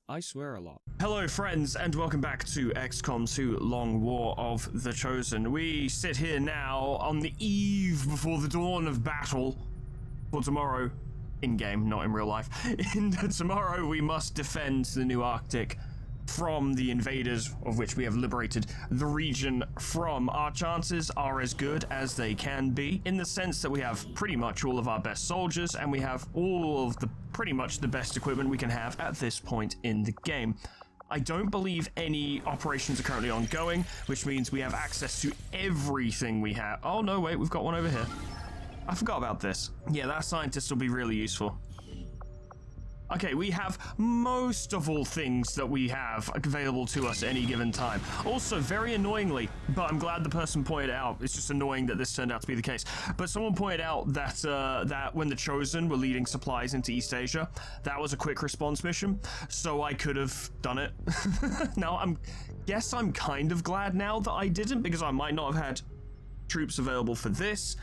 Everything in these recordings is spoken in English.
I swear a lot. Hello friends, and welcome back to XCOM 2 Long War of the Chosen. We sit here now on the eve before the dawn of battle for tomorrow, in-game, not in real life. Tomorrow we must defend the new Arctic from the invaders, of which we have liberated the region from. Our chances are as good as they can be, in the sense that we have pretty much all of our best soldiers, and we have all of the pretty much the best equipment we can have at this point in the game. I don't believe any operations are currently ongoing, which means we have access to everything we have. Oh no, wait, we've got one over here. I forgot about this. Yeah, that scientist will be really useful. Okay, we have most of all things that we have available to us at any given time. Also, very annoyingly, but I'm glad the person pointed out, it's just annoying that this turned out to be the case, but someone pointed out that that when the Chosen were leading supplies into East Asia, that was a quick response mission, so I could have done it. Now, guess I'm kind of glad now that I didn't, because I might not have had troops available for this.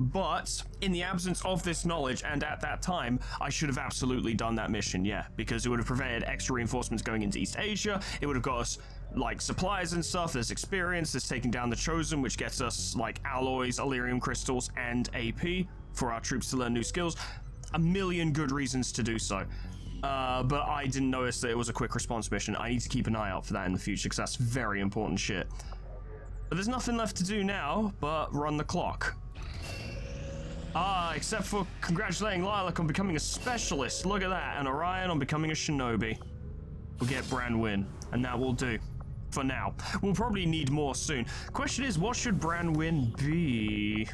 But in the absence of this knowledge, and at that time, I should have absolutely done that mission, yeah, because it would have prevented extra reinforcements going into East Asia. It would have got us, like, supplies and stuff. There's experience. There's taking down the Chosen, which gets us, like, alloys, Illyrium crystals, and AP for our troops to learn new skills. A million good reasons to do so. But I didn't notice that it was a quick response mission. I need to keep an eye out for that in the future, because that's very important shit. But there's nothing left to do now but run the clock. Except for congratulating Lilac on becoming a specialist. Look at that. And Orion on becoming a shinobi. We'll get Branwyn, and that will do. For now. We'll probably need more soon. Question is, what should Branwyn be?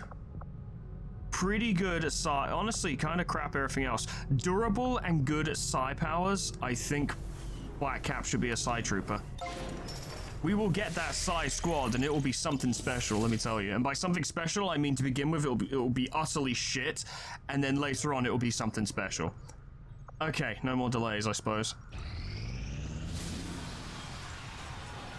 Pretty good at psi. Honestly, kind of crap everything else. Durable and good at psi powers. I think Black Cap should be a psi trooper. We will get that psi squad, and it will be something special, let me tell you. And by something special, I mean to begin with, it will be utterly shit, and then later on, it will be something special. Okay, no more delays, I suppose.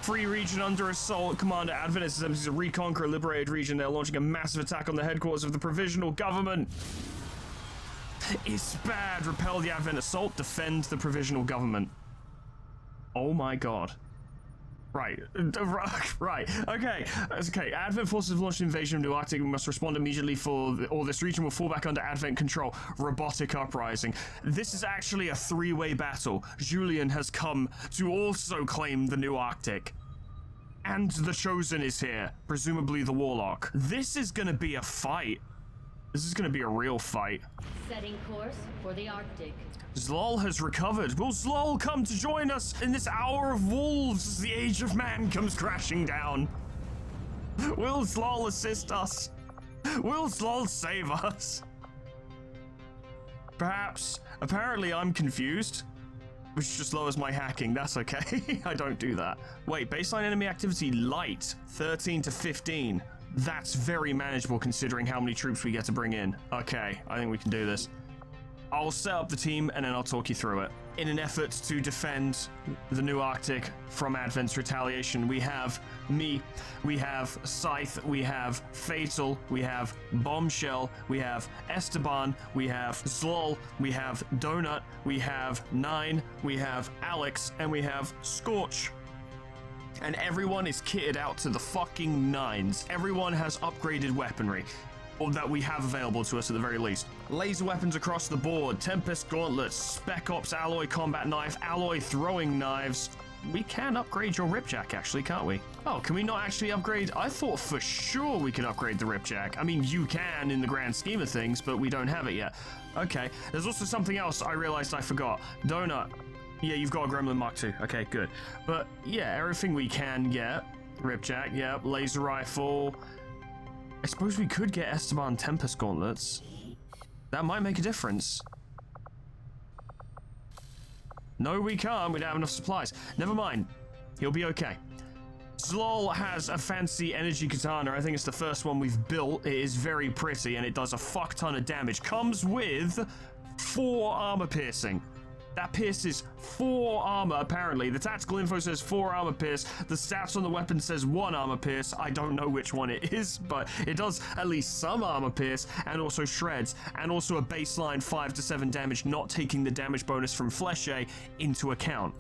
Free region under assault. Commander Advent is attempting to reconquer a liberated region. They're launching a massive attack on the headquarters of the provisional government. It's bad. Repel the Advent assault. Defend the provisional government. Oh my god. Right, okay, Advent forces have launched an invasion of New Arctic. We must respond immediately or this region will fall back under Advent control. Robotic uprising. This is actually a three-way battle. Julian has come to also claim the New Arctic. And the Chosen is here, presumably the Warlock. This is gonna be a fight. This is gonna be a real fight. Setting course for the Arctic. Zlol has recovered. Will Zlol come to join us in this hour of wolves as the age of man comes crashing down? Will Zlol assist us? Will Zlol save us? Perhaps. Apparently I'm confused, which just lowers my hacking. That's okay. I don't do that. Wait, baseline enemy activity light, 13 to 15. That's very manageable considering how many troops we get to bring in. Okay, I think we can do this. I'll set up the team and then I'll talk you through it. In an effort to defend the New Arctic from Advent's retaliation, we have me, we have Scythe, we have Fatal, we have Bombshell, we have Esteban, we have Zlol, we have Donut, we have Nine, we have Alex, and we have Scorch. And everyone is kitted out to the fucking nines. Everyone has upgraded weaponry. Or that we have available to us at the very least. Laser weapons across the board, Tempest gauntlets, Spec Ops alloy combat knife, alloy throwing knives. We can upgrade your Ripjack actually, can't we? Oh, can we not actually upgrade? I thought for sure we could upgrade the Ripjack. I mean, you can in the grand scheme of things, but we don't have it yet. Okay, there's also something else I realized I forgot. Donut. Yeah, you've got a Gremlin Mark II. Okay, good. But yeah, everything we can get. Ripjack, yep, laser rifle. I suppose we could get Esteban Tempest gauntlets. That might make a difference. No, we can't. We don't have enough supplies. Never mind. He'll be okay. Zlol has a fancy energy katana. I think it's the first one we've built. It is very pretty and it does a fuck ton of damage. Comes with 4 armor piercing. That Pierce is 4 armor, apparently. The tactical info says 4 armor Pierce. The stats on the weapon says 1 armor Pierce. I don't know which one it is, but it does at least some armor Pierce, and also shreds, and also a baseline 5 to 7 damage, not taking the damage bonus from Flesche into account.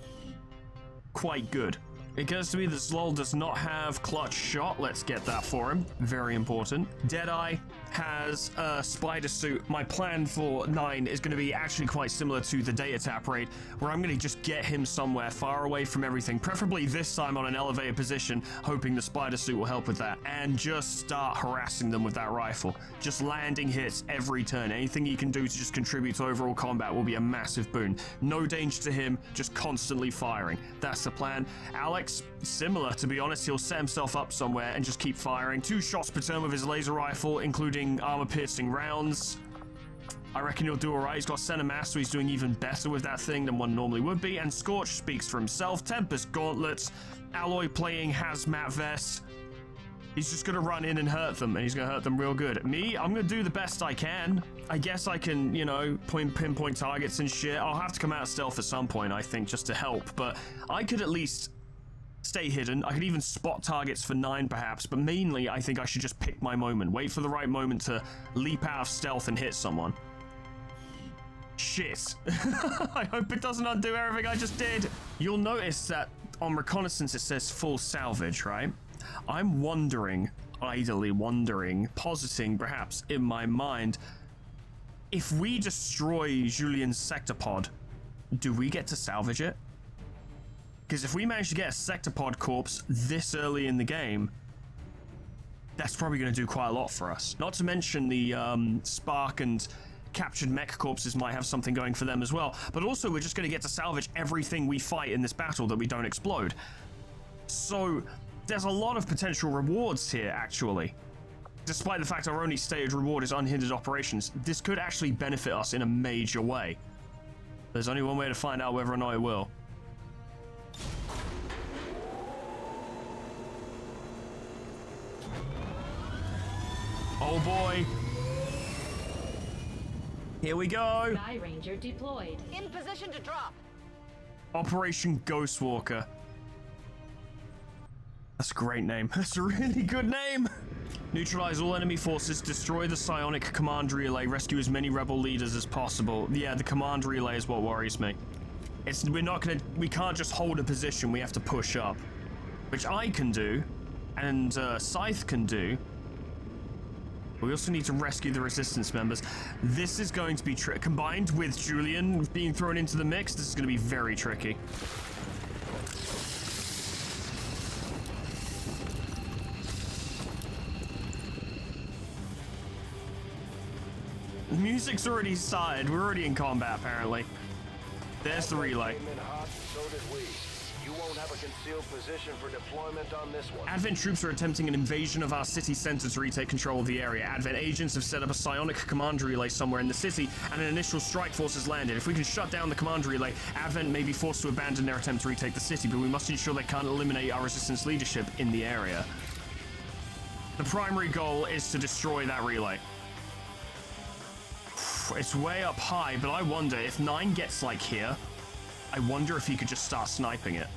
Quite good. It occurs to me that Zlol does not have clutch shot. Let's get that for him. Very important. Deadeye has a spider suit. My plan for 9 is going to be actually quite similar to the data tap raid, where I'm going to just get him somewhere far away from everything, preferably this time on an elevated position, hoping the spider suit will help with that, and just start harassing them with that rifle. Just landing hits every turn. Anything he can do to just contribute to overall combat will be a massive boon. No danger to him, just constantly firing. That's the plan. Alex, similar, to be honest. He'll set himself up somewhere and just keep firing. 2 shots per turn with his laser rifle, including armor-piercing rounds. I reckon he'll do alright. He's got center mass, so he's doing even better with that thing than one normally would be. And Scorch speaks for himself. Tempest gauntlets, Alloy playing hazmat vest. He's just gonna run in and hurt them, and he's gonna hurt them real good. Me, I'm gonna do the best I can. I guess I can, you know, pinpoint targets and shit. I'll have to come out stealth at some point, I think, just to help. But I could at least stay hidden. I could even spot targets for 9 perhaps, but mainly I think I should just pick my moment. Wait for the right moment to leap out of stealth and hit someone. Shit. I hope it doesn't undo everything I just did. You'll notice that on reconnaissance it says full salvage, right? I'm wondering, idly wondering, positing perhaps in my mind, if we destroy Julian's sectopod, do we get to salvage it? Because if we manage to get a sectopod corpse this early in the game, that's probably going to do quite a lot for us. Not to mention the Spark and captured mech corpses might have something going for them as well. But also we're just going to get to salvage everything we fight in this battle that we don't explode. So there's a lot of potential rewards here, actually. Despite the fact our only stated reward is unhindered operations, this could actually benefit us in a major way. There's only one way to find out whether or not it will. Oh boy. Here we go. Sky Ranger deployed. In position to drop. Operation Ghostwalker. That's a great name. That's a really good name. Neutralize all enemy forces, destroy the psionic command relay, rescue as many rebel leaders as possible. Yeah, the command relay is what worries me. We can't just hold a position, we have to push up. Which I can do, and Scythe can do. We also need to rescue the resistance members. This is going to be combined with Julian being thrown into the mix, this is going to be very tricky. The music's already started. We're already in combat, apparently. There's the relay. So did we. You won't have a concealed position for deployment on this one. Advent troops are attempting an invasion of our city center to retake control of the area. Advent agents have set up a psionic command relay somewhere in the city, and an initial strike force has landed. If we can shut down the command relay, Advent may be forced to abandon their attempt to retake the city, but we must ensure they can't eliminate our resistance leadership in the area. The primary goal is to destroy that relay. It's way up high, but I wonder if 9 gets like here, I wonder if he could just start sniping it.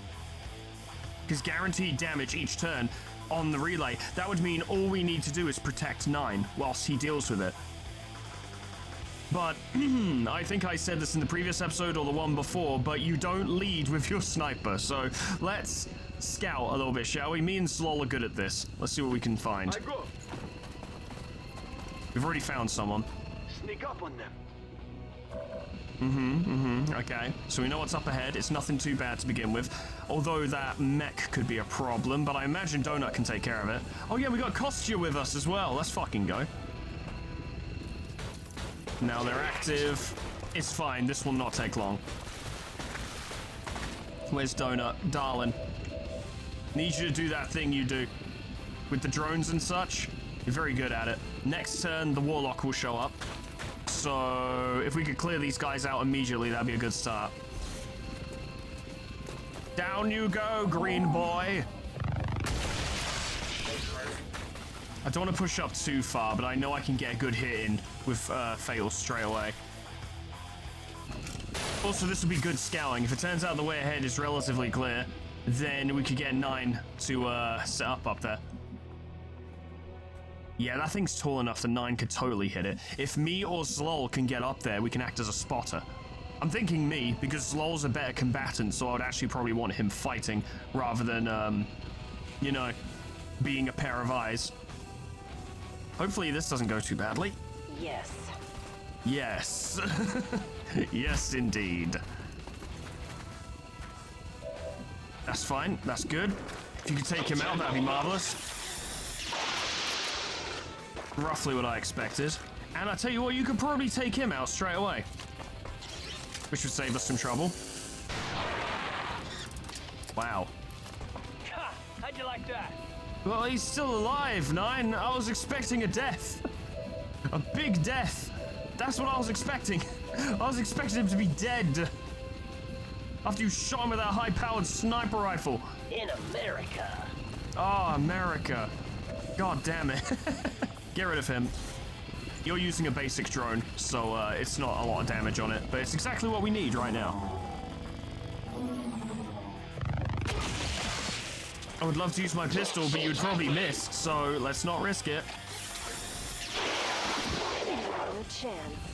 Because guaranteed damage each turn on the relay, that would mean all we need to do is protect 9 whilst he deals with it. But I think I said this in the previous episode or the one before, but you don't lead with your sniper. So let's scout a little bit, shall we? Me and Zlol are good at this. Let's see what we can find. We've already found someone. Sneak up on them. Okay, so we know what's up ahead. It's nothing too bad to begin with. Although that mech could be a problem, but I imagine Donut can take care of it. Oh yeah, we got Kostya with us as well. Let's fucking go. Now they're active. It's fine. This will not take long. Where's Donut? Darling. Need you to do that thing you do. With the drones and such. You're very good at it. Next turn, the Warlock will show up. So if we could clear these guys out immediately, that'd be a good start. Down you go, green boy. I don't want to push up too far, but I know I can get a good hit in with Fatal straight away. Also, this would be good scouting. If it turns out the way ahead is relatively clear, then we could get 9 to set up there. Yeah, that thing's tall enough that 9 could totally hit it. If me or Zlol can get up there, we can act as a spotter. I'm thinking me, because Zlol's a better combatant, so I would actually probably want him fighting rather than, you know, being a pair of eyes. Hopefully this doesn't go too badly. Yes. Yes. Yes, indeed. That's fine. That's good. If you could take him out, that'd be marvelous. Roughly what I expected. And I tell you what, you could probably take him out straight away, which would save us some trouble. Wow. How'd you like that? Well, he's still alive, 9. I was expecting a death. A big death. That's what I was expecting. I was expecting him to be dead after you shot him with that high-powered sniper rifle. In America. Oh, America. God damn it. Get rid of him. You're using a basic drone, so it's not a lot of damage on it, but it's exactly what we need right now. I would love to use my pistol, but you'd probably miss, so let's not risk it.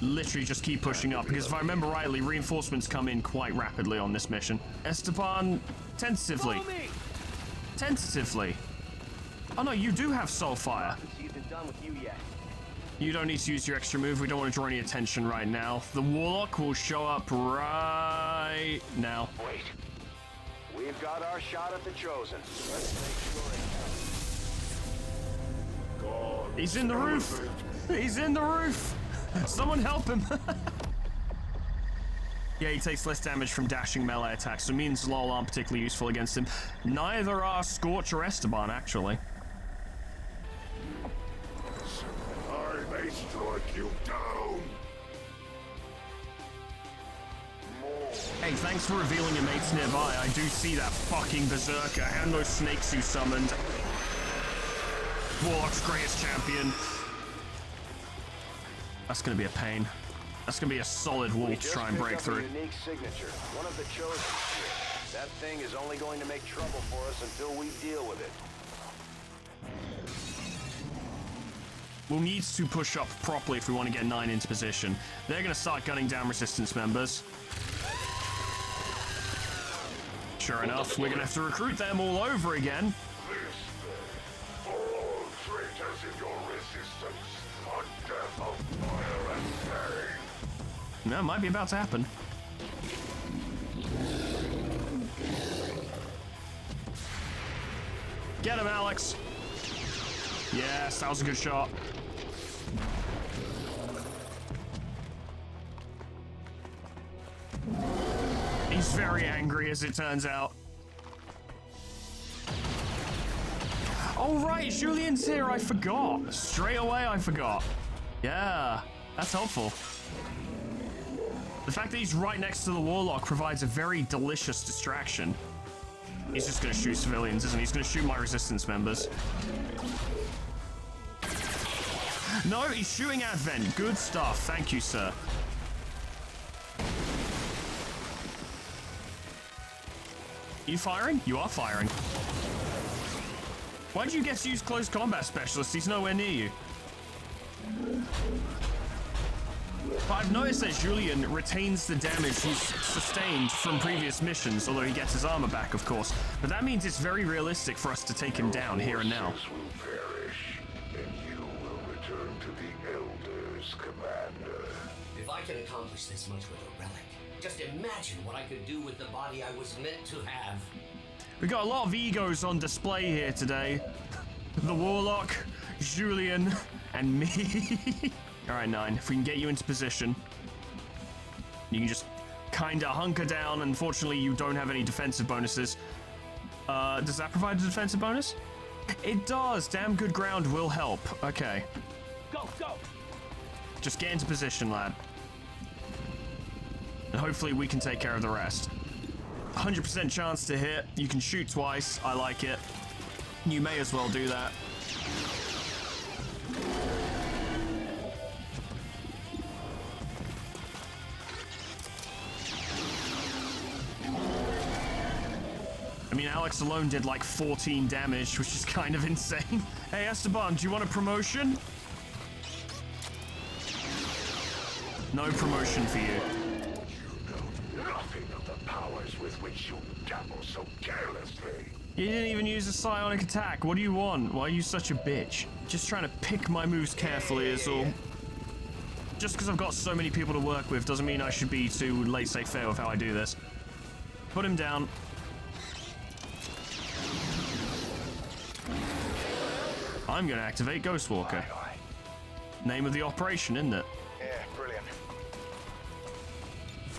Literally just keep pushing up, because if I remember rightly, reinforcements come in quite rapidly on this mission. Esteban, tentatively. Tentatively. Oh no, you do have Soulfire. You don't need to use your extra move. We don't want to draw any attention right now. The Warlock will show up right now. Wait. We've got our shot at the Chosen. Let's make sure it He's in the roof. He's in the roof. Someone help him. Yeah, he takes less damage from dashing melee attacks, so me and Zlol aren't particularly useful against him. Neither are Scorch or Esteban, actually. I may strike you down. Hey, thanks for revealing your mates nearby. I do see that fucking Berserker and those snakes you summoned. Warlock's greatest champion. That's gonna be a pain. That's gonna be a solid wall to try and break through. Unique signature, one of the Chosen. That thing is only going to make trouble for us until we deal with it. We'll need to push up properly if we want to get 9 into position. They're gonna start gunning down resistance members. Sure enough, we're gonna have to recruit them all over again. For all traitors in your resistance, a death of fire and pain. That might be about to happen. Get him, Alex. Yes, that was a good shot. He's very angry, as it turns out. Oh, right, Julian's here. I forgot. Straight away, I forgot. Yeah, that's helpful. The fact that he's right next to the Warlock provides a very delicious distraction. He's just gonna shoot civilians, isn't he? He's gonna shoot my resistance members. No, he's shooting Advent. Good stuff. Thank you, sir. You firing? You are firing. Why'd you get to use close combat specialist? He's nowhere near you. But I've noticed that Julian retains the damage he's sustained from previous missions, although he gets his armor back, of course. But that means it's very realistic for us to take him down here and now. Forces will perish, and you will return to the Elders, Commander. If I can accomplish this much with a relic, just imagine what I could do with the body I was meant to have. We got a lot of egos on display here today. The Warlock, Julian, and me. All right, 9, if we can get you into position, you can just kind of hunker down. Unfortunately, you don't have any defensive bonuses. Does that provide a defensive bonus? It does. Damn good ground will help. Okay. Go, go! Just get into position, lad. And hopefully we can take care of the rest. 100% chance to hit. You can shoot twice. I like it. You may as well do that. I mean, Alex alone did like 14 damage, which is kind of insane. Hey, Esteban, do you want a promotion? No promotion for you. You know nothing of the powers with which you dabble so carelessly. You didn't even use a psionic attack. What do you want? Why are you such a bitch? Just trying to pick my moves carefully is all. Just because I've got so many people to work with doesn't mean I should be too laissez-faire with how I do this. Put him down. I'm going to activate Ghostwalker. Name of the operation, isn't it? Yeah, brilliant.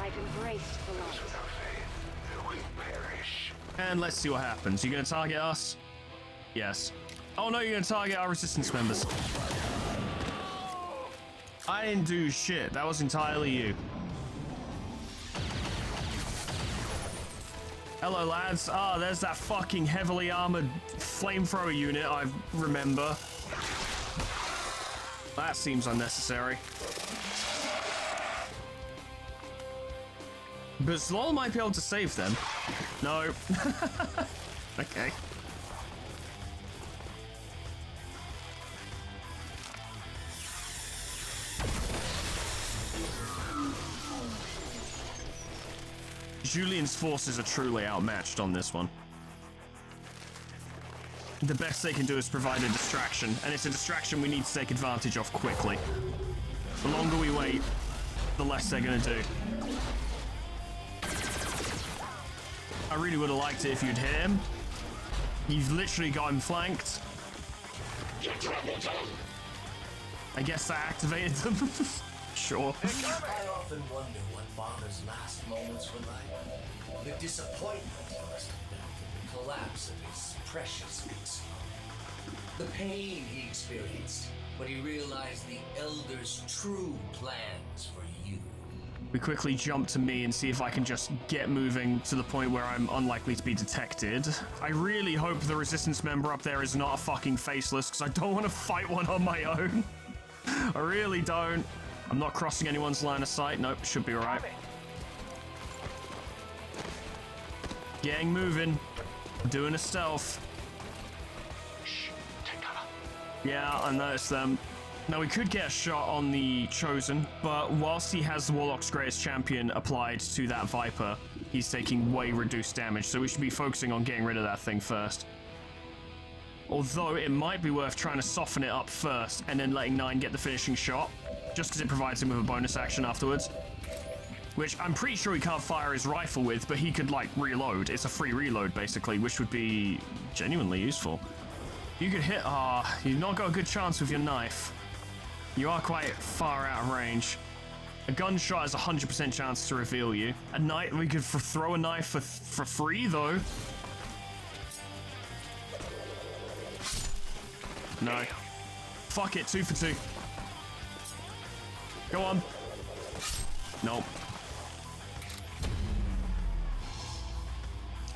I've embraced the loss. Without faith, we perish. And let's see what happens. You going to target us? Yes. Oh no, you're going to target our resistance members. I didn't do shit. That was entirely you. Hello, lads. Ah, there's that fucking heavily armored flamethrower unit I remember. That seems unnecessary. But Zlol might be able to save them. No. Okay. Julian's forces are truly outmatched on this one. The best they can do is provide a distraction, and it's a distraction we need to take advantage of quickly. The longer we wait, the less they're gonna do. I really would have liked it if you'd hit him. You've literally got him flanked. I guess that activated them. Sure. I often wonder what Father's last moments were like. The disappointment he must have felt at the collapse of his precious XCOM. The pain he experienced when he realized the Elder's true plans for you. We quickly jump to me and see if I can just get moving to the point where I'm unlikely to be detected. I really hope the resistance member up there is not a fucking faceless, because I don't want to fight one on my own. I really don't. I'm not crossing anyone's line of sight. Nope, should be alright. Getting moving. Doing a stealth. Shh, take cover. Yeah, I noticed them. Now, we could get a shot on the Chosen, but whilst he has the Warlock's Greatest Champion applied to that Viper, he's taking way reduced damage, so we should be focusing on getting rid of that thing first. Although, it might be worth trying to soften it up first, and then letting 9 get the finishing shot, just because it provides him with a bonus action afterwards. Which I'm pretty sure he can't fire his rifle with, but he could, like, reload. It's a free reload, basically, which would be genuinely useful. You could hit... you've not got a good chance with your knife. You are quite far out of range. A gunshot has a 100% chance to reveal you. A knife, we could throw a knife for free, though. No. Fuck it, 2 for 2. Go on. Nope.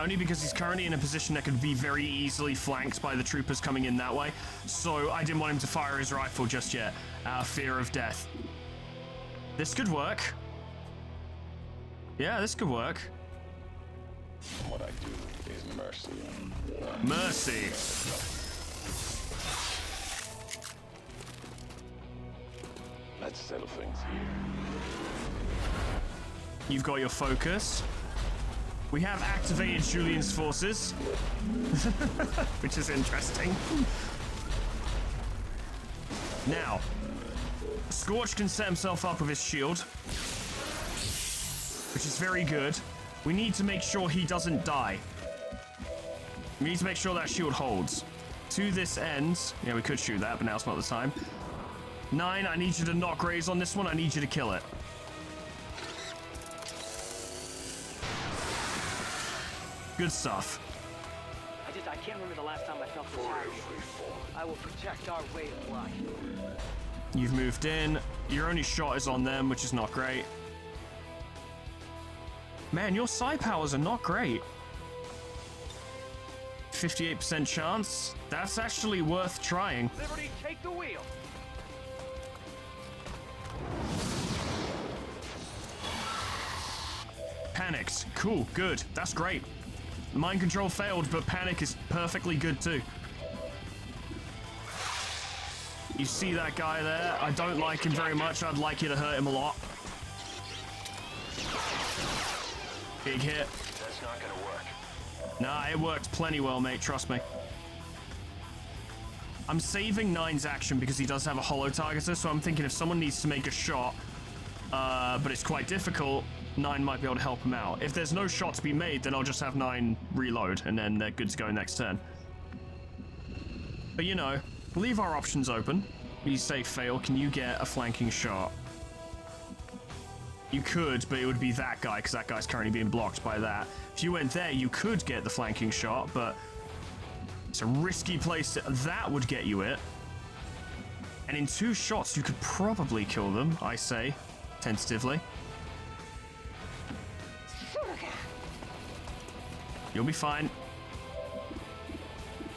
Only because he's currently in a position that could be very easily flanked by the troopers coming in that way. So I didn't want him to fire his rifle just yet, out of fear of death. This could work. Yeah, this could work. What I do is mercy. Mercy. Let's settle things here. You've got your focus. We have activated Julian's forces, which is interesting. Now, Scorch can set himself up with his shield, which is very good. We need to make sure he doesn't die. We need to make sure that shield holds. To this end, yeah, we could shoot that, but now's not the time. 9, I need you to not graze on this one. I need you to kill it. Good stuff. I can't remember the last time I felt this happy. I will protect our way of life. You've moved in. Your only shot is on them, which is not great. Man, your psi powers are not great. 58% chance. That's actually worth trying. Liberty, take the wheel. Panics. Cool, good. That's great. Mind control failed, but panic is perfectly good too. You see that guy there? I don't like him very much. I'd like you to hurt him a lot. Big hit. That's not gonna work. Nah, it worked plenty well, mate. Trust me. I'm saving 9's action because he does have a holo targeter, so I'm thinking if someone needs to make a shot, but it's quite difficult, 9 might be able to help him out. If there's no shot to be made, then I'll just have 9 reload, and then they're good to go next turn. But you know, leave our options open. You say fail, can you get a flanking shot? You could, but it would be that guy, because that guy's currently being blocked by that. If you went there, you could get the flanking shot, but it's a risky place. That would get you it. And in 2 shots, you could probably kill them, I say, tentatively. You'll be fine.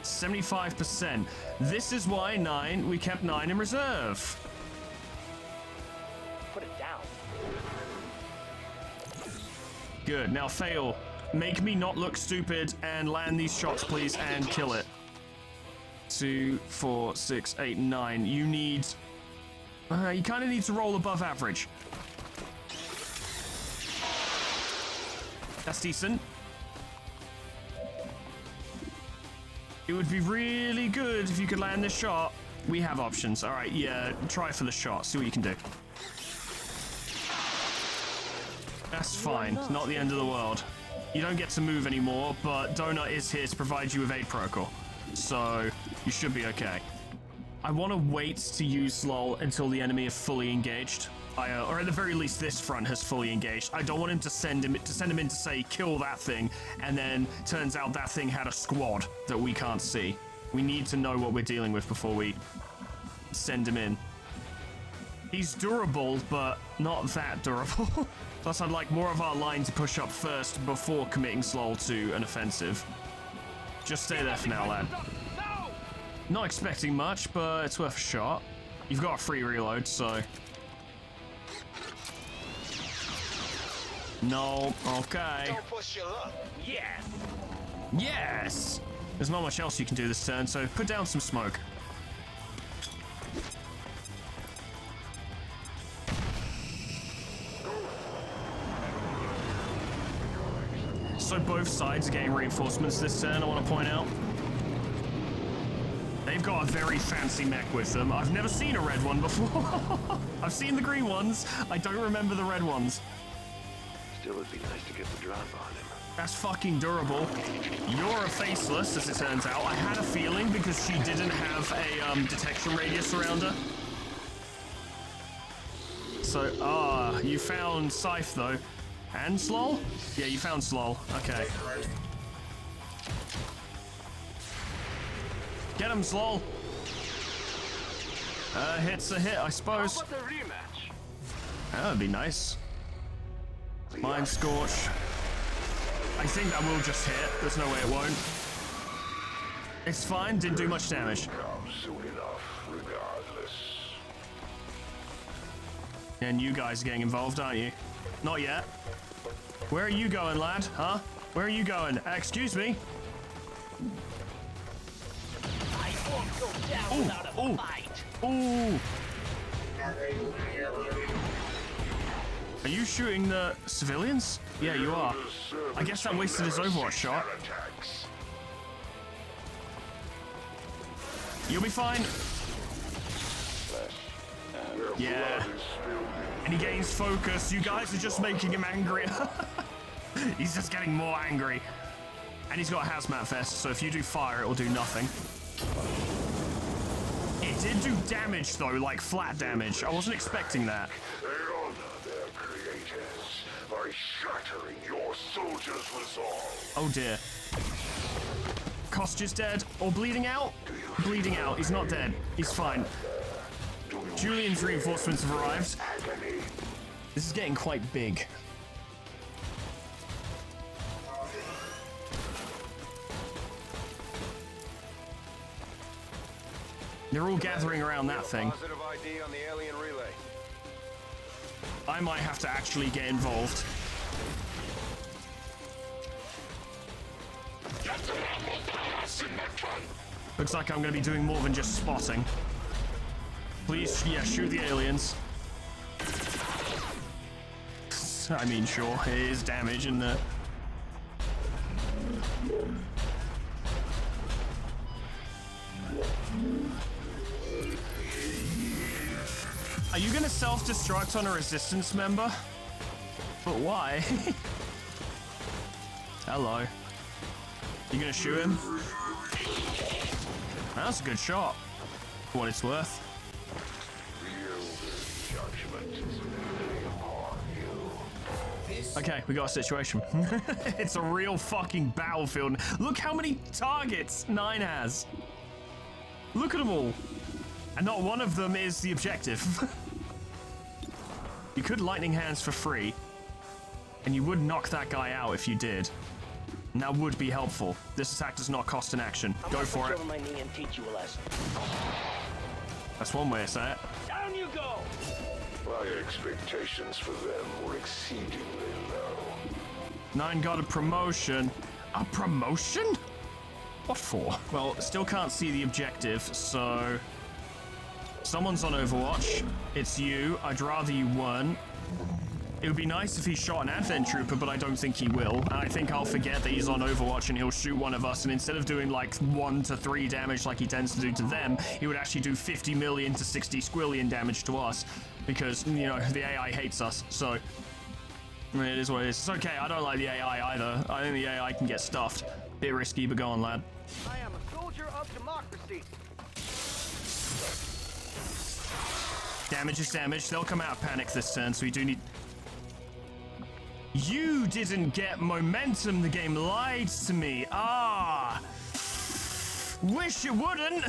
75%. This is why we kept 9 in reserve. Put it down. Good. Now fail. Make me not look stupid and land these shots, please, and kill it. 2, 4, 6, 8, 9. You need... you kind of need to roll above average. That's decent. It would be really good if you could land this shot. We have options. All right, yeah, try for the shot. See what you can do. That's fine. It's not the end of the world. You don't get to move anymore, but Donut is here to provide you with aid protocol. So you should be okay. I want to wait to use LOL until the enemy is fully engaged. Or at the very least, this front has fully engaged. I don't want him to send him in to say, kill that thing, and then turns out that thing had a squad that we can't see. We need to know what we're dealing with before we send him in. He's durable, but not that durable. Plus, I'd like more of our line to push up first before committing SLOL to an offensive. Just stay there for now, lad. Not expecting much, but it's worth a shot. You've got a free reload, so... No, okay. Don't push your luck. Yeah. Yes! There's not much else you can do this turn, so put down some smoke. So both sides are getting reinforcements this turn, I want to point out. They've got a very fancy mech with them. I've never seen a red one before. I've seen the green ones. I don't remember the red ones. Still, it'd be nice to get the drop on him. That's fucking durable. You're a faceless, as it turns out. I had a feeling because she didn't have a detection radius around her. So, you found Scythe, though. And Slol? Yeah, you found Slol. Okay. Get him, Slol. Hit's a hit, I suppose. How about the rematch? That would be nice. Mind Scorch. I think that will just hit. There's no way it won't. It's fine, didn't do much damage. Come soon enough, regardless. And you guys are getting involved, aren't you? Not yet. Where are you going, lad? Huh? Where are you going? Excuse me? I won't go down without a fight. Ooh! Are you shooting the civilians? Yeah, you are. I guess that wasted his Overwatch shot. You'll be fine. Yeah. And he gains focus. You guys are just making him angry. He's just getting more angry. And he's got a hazmat vest, so if you do fire, it will do nothing. It did do damage, though, like flat damage. I wasn't expecting that. They honor their creators by shattering your soldiers' resolve. Oh, dear. Costa's dead. Or bleeding out? Bleeding out. He's not dead. He's fine. Julian's reinforcements have arrived. This is getting quite big. They're all gathering around that thing. Positive ID on the alien relay. I might have to actually get involved. Looks like I'm going to be doing more than just spotting. Please, yeah, shoot the aliens. I mean, sure, it is damage in there. Are you going to self-destruct on a resistance member? But why? Hello. You going to shoot him? That's a good shot. For what it's worth. Okay, we got a situation. It's a real fucking battlefield. Look how many targets 9 has. Look at them all. And not one of them is the objective. You could lightning hands for free. And you would knock that guy out if you did. And that would be helpful. This attack does not cost an action. Go for it. My knee and teach you a lesson. That's one way to say it. Down you go! My expectations for them were exceedingly low. 9 got a promotion. A promotion? What for? Well, still can't see the objective, so... Someone's on Overwatch. It's you. I'd rather you weren't. It would be nice if he shot an Advent Trooper, but I don't think he will. And I think I'll forget that he's on Overwatch and he'll shoot one of us, and instead of doing like 1 to 3 damage like he tends to do to them, he would actually do 50 million to 60 squillion damage to us. Because, you know, the AI hates us, so... I mean, it is what it is. It's okay, I don't like the AI either. I think the AI can get stuffed. Bit risky, but go on, lad. I am a soldier of democracy. Damage is damage. They'll come out of panic this turn, so we do need... You didn't get momentum. The game lied to me. Ah. Wish it wouldn't.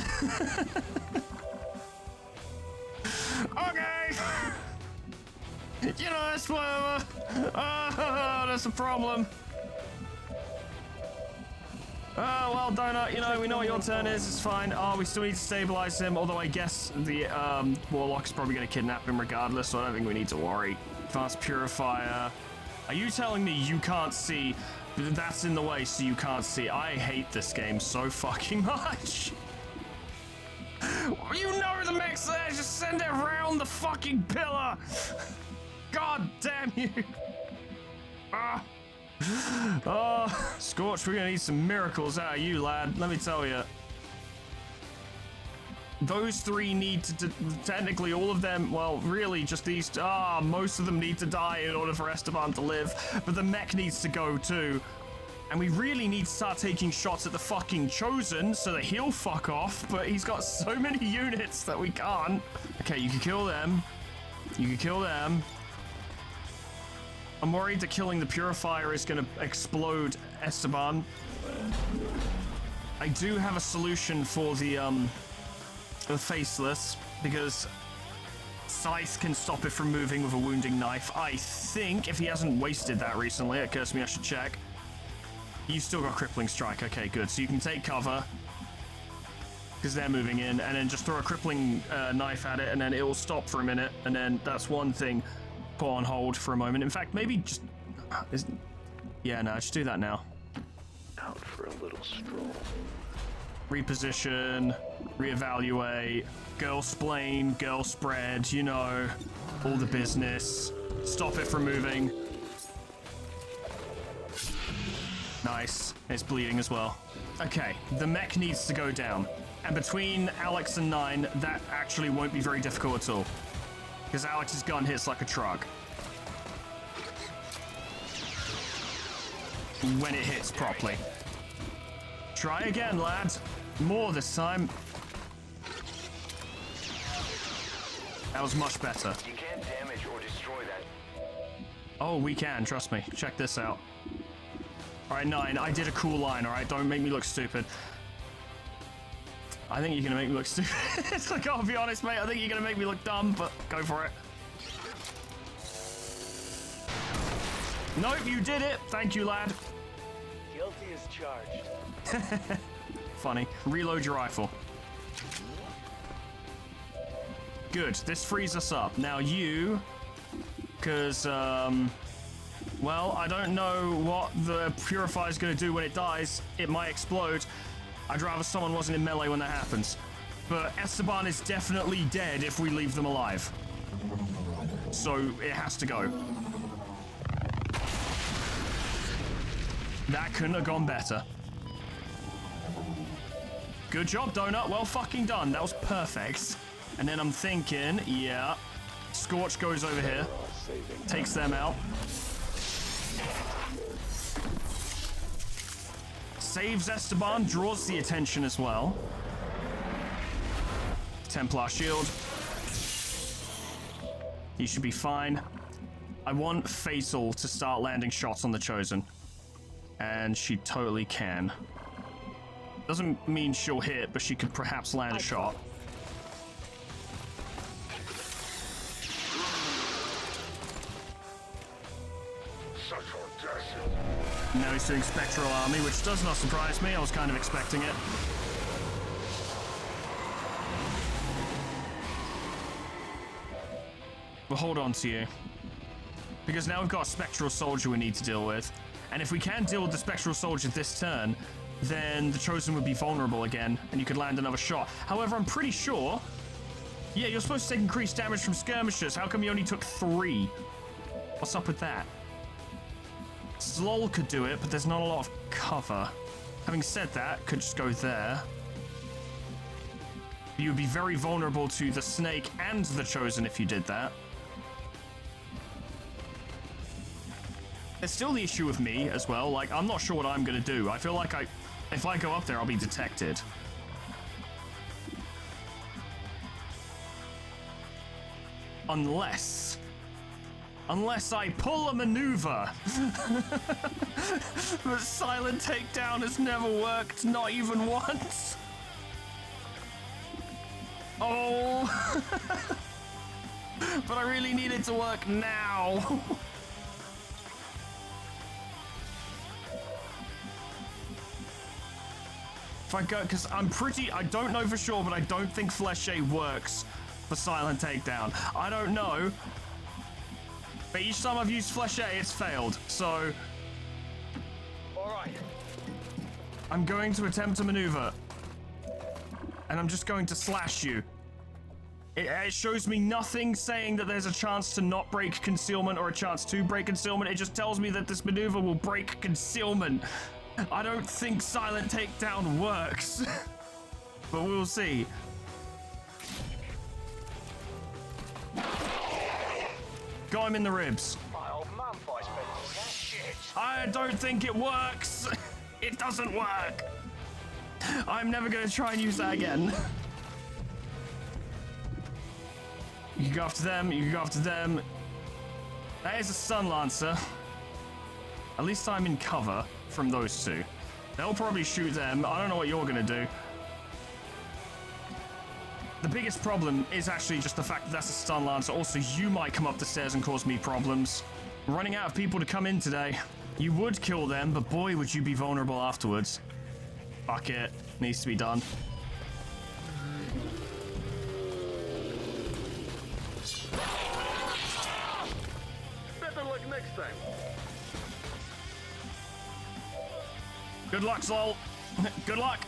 Okay. You know, that's whatever. That's a problem. Oh, well, Donut, you know, we know what your turn is. It's fine. Oh, we still need to stabilize him, although I guess the Warlock is probably going to kidnap him regardless, so I don't think we need to worry. Advanced Purifier. Are you telling me you can't see? That's in the way, so you can't see. I hate this game so fucking much. You know the mix there. Just send it around the fucking pillar. God damn you. Oh, Scorch, we're gonna need some miracles out of you, lad. Let me tell you. Those 3 need to technically all of them, well, really just these, most of them need to die in order for Esteban to live, but the mech needs to go too. And we really need to start taking shots at the fucking Chosen so that he'll fuck off, but he's got so many units that we can't. Okay, you can kill them. You can kill them. I'm worried that killing the Purifier is gonna explode Esteban. I do have a solution for the Faceless, because Scythe can stop it from moving with a wounding knife. I think, if he hasn't wasted that recently, it occurs to me I should check. You've still got Crippling Strike. Okay, good. So you can take cover, because they're moving in, and then just throw a Crippling knife at it, and then it will stop for a minute, and then that's one thing. Put on hold for a moment. In fact, maybe just... Yeah, no, just do that now. Out for a little stroll. Reposition, reevaluate, girl splain, girl spread, you know, all the business. Stop it from moving. Nice. It's bleeding as well. Okay, the mech needs to go down. And between Alex and 9, that actually won't be very difficult at all. Because Alex's gun hits like a truck. When it hits properly. Try again, lad. More this time. That was much better. You can't damage or destroy that. Oh, we can, trust me. Check this out. Alright, 9, I did a cool line, alright? Don't make me look stupid. I think you're gonna make me look stupid. I gotta be honest, mate. I think you're gonna make me look dumb, but go for it. Nope, you did it. Thank you, lad. Guilty as charged. Funny. Reload your rifle. Good. This frees us up. Now you... Because, Well, I don't know what the purifier's gonna do when it dies. It might explode. I'd rather someone wasn't in melee when that happens. But Esteban is definitely dead if we leave them alive. So it has to go. That couldn't have gone better. Good job, Donut. Well fucking done. That was perfect. And then I'm thinking, yeah, Scorch goes over here, takes them out. Saves Esteban, draws the attention as well. Templar shield. He should be fine. I want Fatal to start landing shots on the Chosen. And she totally can. Doesn't mean she'll hit, but she could perhaps land a shot. Such audacity. Now he's doing Spectral Army, which does not surprise me. I was kind of expecting it. We'll hold on to you. Because now we've got a Spectral Soldier we need to deal with. And if we can deal with the Spectral Soldier this turn, then the Chosen would be vulnerable again, and you could land another shot. However, I'm pretty sure... Yeah, you're supposed to take increased damage from skirmishers. How come you only took 3? What's up with that? Zlol could do it, but there's not a lot of cover. Having said that, could just go there. You would be very vulnerable to the Snake and the Chosen if you did that. There's still the issue with me as well. Like, I'm not sure what I'm going to do. I feel like if I go up there, I'll be detected. Unless I pull a maneuver. But silent takedown has never worked, not even once. Oh. But I really need it to work now. If I go, because I don't know for sure, but I don't think Fleshe works for silent takedown. I don't know. But each time I've used Fleshe, it's failed. So, Alright. I'm going to attempt a maneuver. And I'm just going to slash you. It shows me nothing saying that there's a chance to not break concealment or a chance to break concealment. It just tells me that this maneuver will break concealment. I don't think silent takedown works. But we'll see. Got him in the ribs. My old man fights better than that shit. I don't think it works. It doesn't work. I'm never going to try and use that again. You can go after them. You can go after them. That is a Stun Lancer. At least I'm in cover from those two. They'll probably shoot them. I don't know what you're going to do. The biggest problem is actually just the fact that that's a Stun Lancer. Also, you might come up the stairs and cause me problems. We're running out of people to come in today. You would kill them, but boy, would you be vulnerable afterwards. Fuck it. Needs to be done. Better luck next time. Good luck, Zol. Good luck.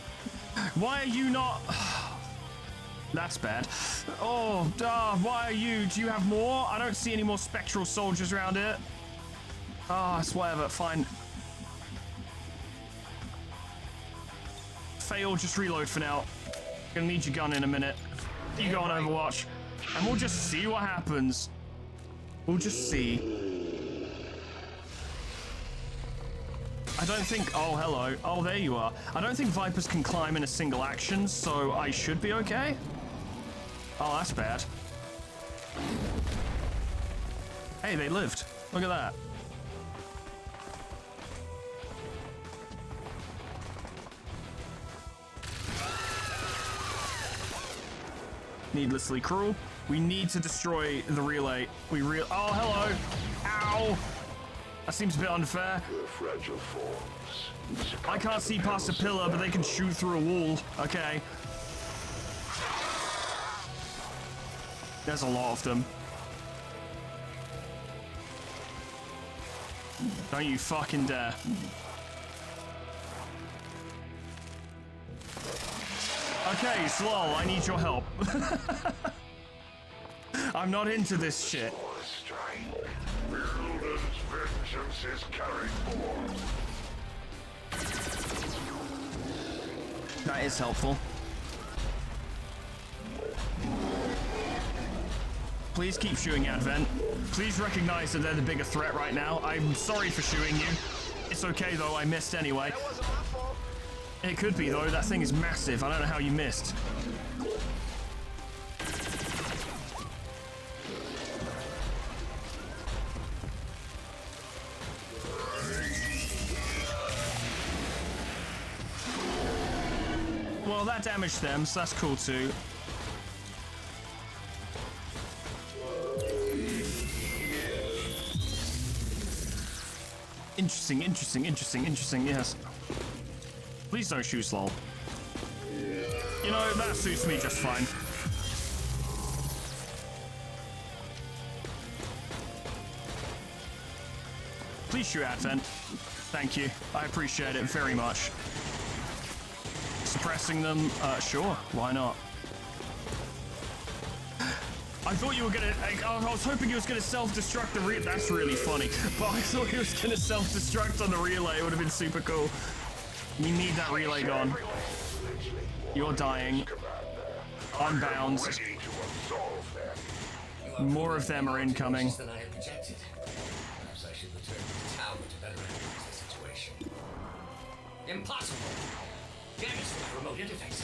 Why are you not... That's bad. Oh, why are you... Do you have more? I don't see any more spectral soldiers around here. Ah, it's whatever. Fine. Fail, just reload for now. Gonna need your gun in a minute. You go on Overwatch. And we'll just see what happens. We'll just see. I don't think... Oh, hello. Oh, there you are. I don't think Vipers can climb in a single action, so I should be okay. Oh, that's bad. Hey, they lived. Look at that. Needlessly cruel. We need to destroy the relay. Oh, hello. Ow. That seems a bit unfair. Fragile forms. I can't see past a pillar, but they can shoot through a wall. Okay. There's a lot of them. Don't you fucking dare. Okay, Slol, I need your help. I'm not into this shit. Strike. Builder's vengeance is carried forth. That is helpful. Please keep shooting Advent. Please recognize that they're the bigger threat right now. I'm sorry for shooting you. It's okay though, I missed anyway. That wasn't my fault. It could be though, that thing is massive. I don't know how you missed. Well, that damaged them, so that's cool too. Interesting, interesting, interesting, interesting, yes. Please don't shoot Slol. You know, that suits me just fine. Please shoot Advent. Thank you. I appreciate it very much. Suppressing them, sure, why not? I thought you were gonna, I was hoping he was gonna self-destruct the relay. That's really funny. But I thought he was gonna self-destruct on the relay. It would have been super cool. We need that relay gone. You're dying. Unbound. More of them are incoming. Than I had projected. Perhaps I should return to the tower to better analyze the situation. Impossible! Damage to my remote interface.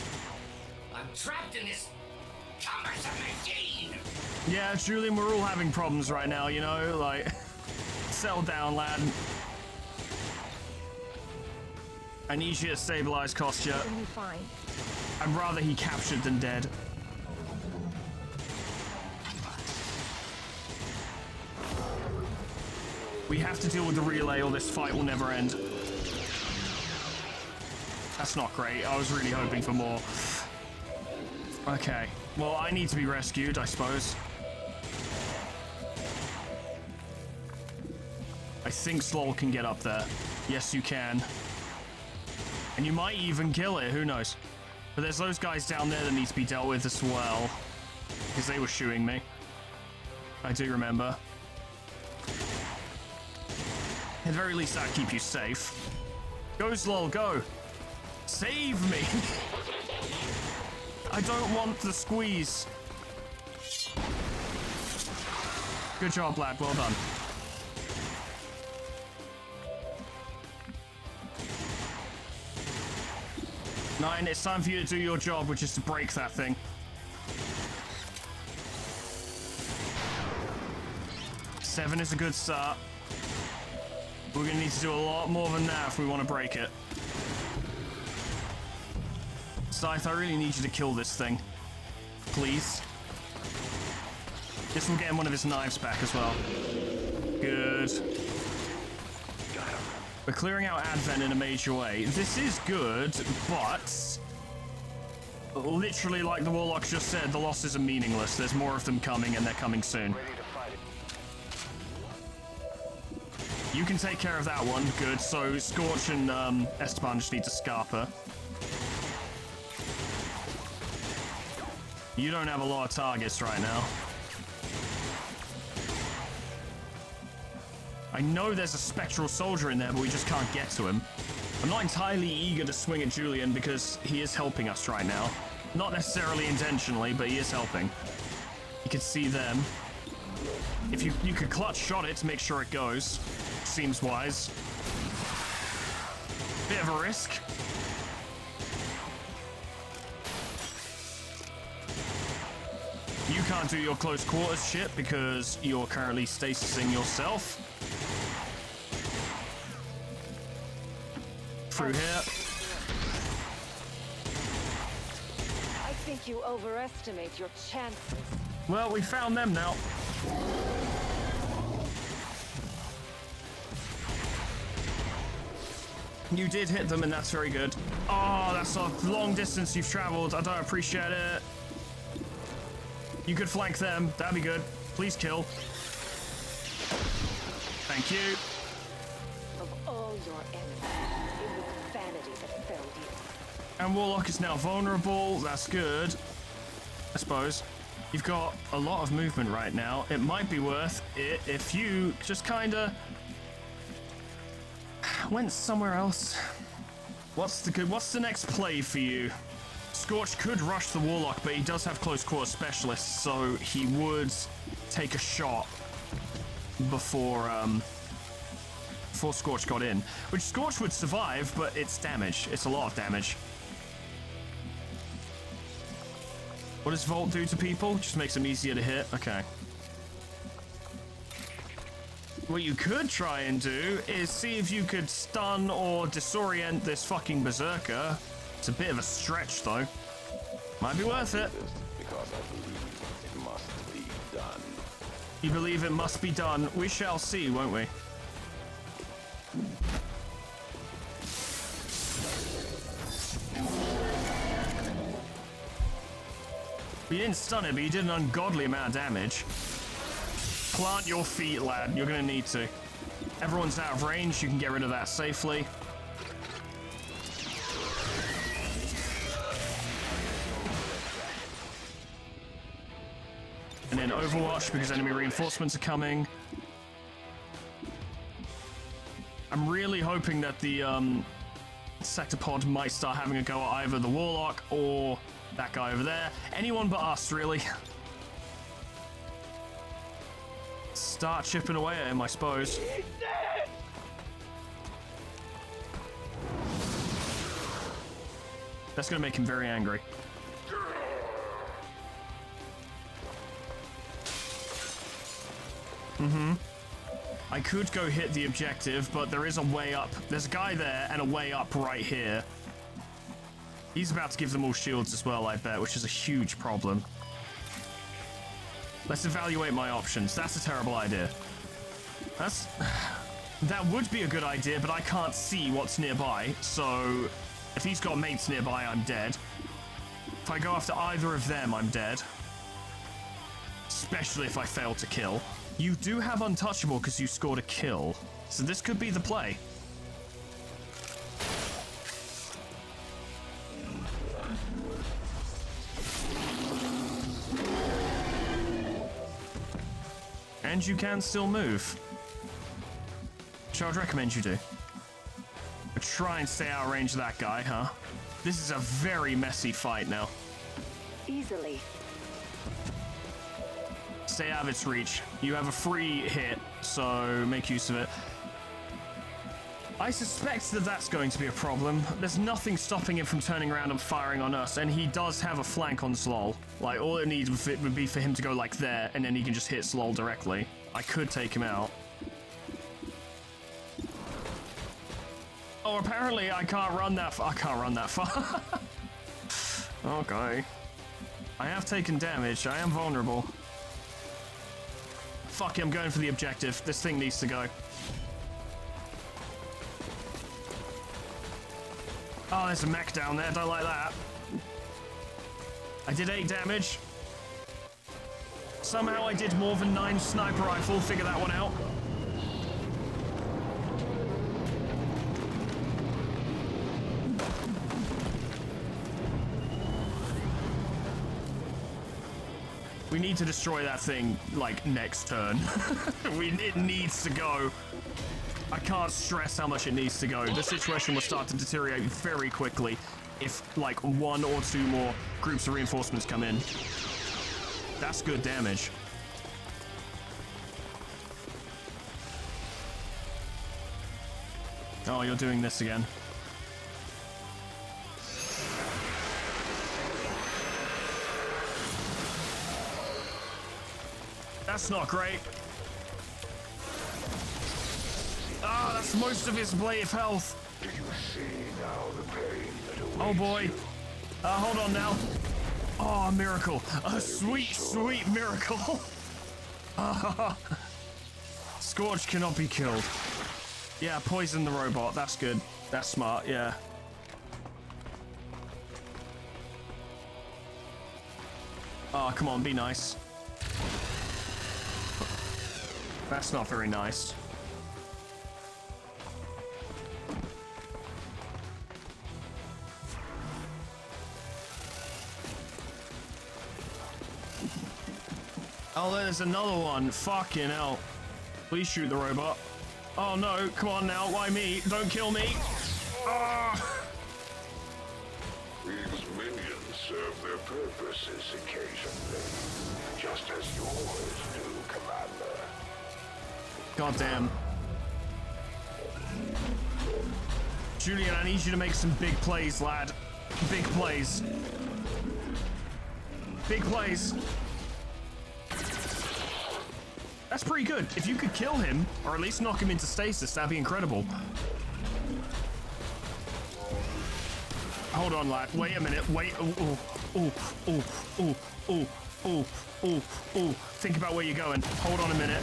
I'm trapped in this cumbersome machine! Yeah, Julian, we're all having problems right now, you know? Like, settle down, lad. I need you to stabilize Kostya. It'll be fine. I'd rather he captured than dead. We have to deal with the relay or this fight will never end. That's not great. I was really hoping for more. Okay. Well, I need to be rescued, I suppose. I think Slol can get up there. Yes, you can. And you might even kill it, who knows? But there's those guys down there that need to be dealt with as well. Because they were shooting me. I do remember. At the very least, that'd keep you safe. Go, Slol, go! Save me! I don't want the squeeze. Good job, lad. Well done. Nine, it's time for you to do your job, which is to break that thing. Seven is a good start. We're gonna need to do a lot more than that if we want to break it. Scythe, I really need you to kill this thing. Please. This will get him one of his knives back as well. Good. We're clearing out Advent in a major way. This is good, but... literally, like the Warlock just said, the losses are meaningless. There's more of them coming, and they're coming soon. Ready to fight it. You can take care of that one. Good. So Scorch and Esteban just need to Scarper. You don't have a lot of targets right now. I know there's a spectral soldier in there, but we just can't get to him. I'm not entirely eager to swing at Julian because he is helping us right now. Not necessarily intentionally, but he is helping. You can see them. If you could clutch shot it to make sure it goes. Seems wise. Bit of a risk. You can't do your close quarters shit because you're currently stasising yourself. Through here. I think you overestimate your chances. Well, we found them now. You did hit them, and that's very good. Oh, that's a long distance you've traveled. I don't appreciate it. You could flank them. That'd be good. Please kill. Thank you. And Warlock is now vulnerable. That's good, I suppose. You've got a lot of movement right now. It might be worth it if you just kinda went somewhere else. What's the next play for you? Scorch could rush the Warlock, but he does have close quarter specialists, so he would take a shot before Scorch got in. Which Scorch would survive, but it's damage. It's a lot of damage. What does Volt do to people? Just makes them easier to hit. Okay. What you could try and do is see if you could stun or disorient this fucking berserker. It's a bit of a stretch, though. Might be worth it. Because I believe it must be done. You believe it must be done? We shall see, won't we? You didn't stun it, but you did an ungodly amount of damage. Plant your feet, lad. You're gonna need to. Everyone's out of range. You can get rid of that safely. And then Overwatch, because enemy reinforcements are coming. I'm really hoping that the sector pod might start having a go at either the Warlock or that guy over there. Anyone but us, really. Start chipping away at him, I suppose. That's gonna make him very angry. I could go hit the objective, but there is a way up. There's a guy there and a way up right here. He's about to give them all shields as well, I bet, which is a huge problem. Let's evaluate my options. That's a terrible idea. That would be a good idea, but I can't see what's nearby, so if he's got mates nearby, I'm dead. If I go after either of them, I'm dead. Especially if I fail to kill. You do have untouchable because you scored a kill, so this could be the play. And you can still move. Which I would recommend you do. But try and stay out of range of that guy, huh? This is a very messy fight now. Easily. Stay out of its reach. You have a free hit, so make use of it. I suspect that that's going to be a problem. There's nothing stopping him from turning around and firing on us, and he does have a flank on Slol. Like, all it needs would be for him to go like there, and then he can just hit Slol directly. I could take him out. Oh, apparently I can't run that far. I can't run that far. Okay. I have taken damage. I am vulnerable. Fuck it, I'm going for the objective. This thing needs to go. Oh, there's a mech down there. Don't like that. I did 8 damage. Somehow I did more than 9 sniper rifle. Figure that one out. We need to destroy that thing, like, next turn. It needs to go. I can't stress how much it needs to go. The situation will start to deteriorate very quickly if, like, 1 or 2 more groups of reinforcements come in. That's good damage. Oh, you're doing this again. That's not great. Ah, that's most of his blade of health. Do you see now the pain that Oh boy. Hold on now. Oh, a miracle. A sweet, sweet miracle. Scorch cannot be killed. Yeah, poison the robot. That's good. That's smart, yeah. Oh, come on, be nice. That's not very nice. Oh, there's another one. Fucking hell. Please shoot the robot. Oh no, come on now, why me? Don't kill me. Ah! These minions serve their purposes occasionally, just as yours do, Commander. Goddamn. Julian, I need you to make some big plays, lad. Big plays. Big plays. That's pretty good. If you could kill him, or at least knock him into stasis, that'd be incredible. Hold on, lad. Wait a minute. Wait. Think about where you're going. Hold on a minute.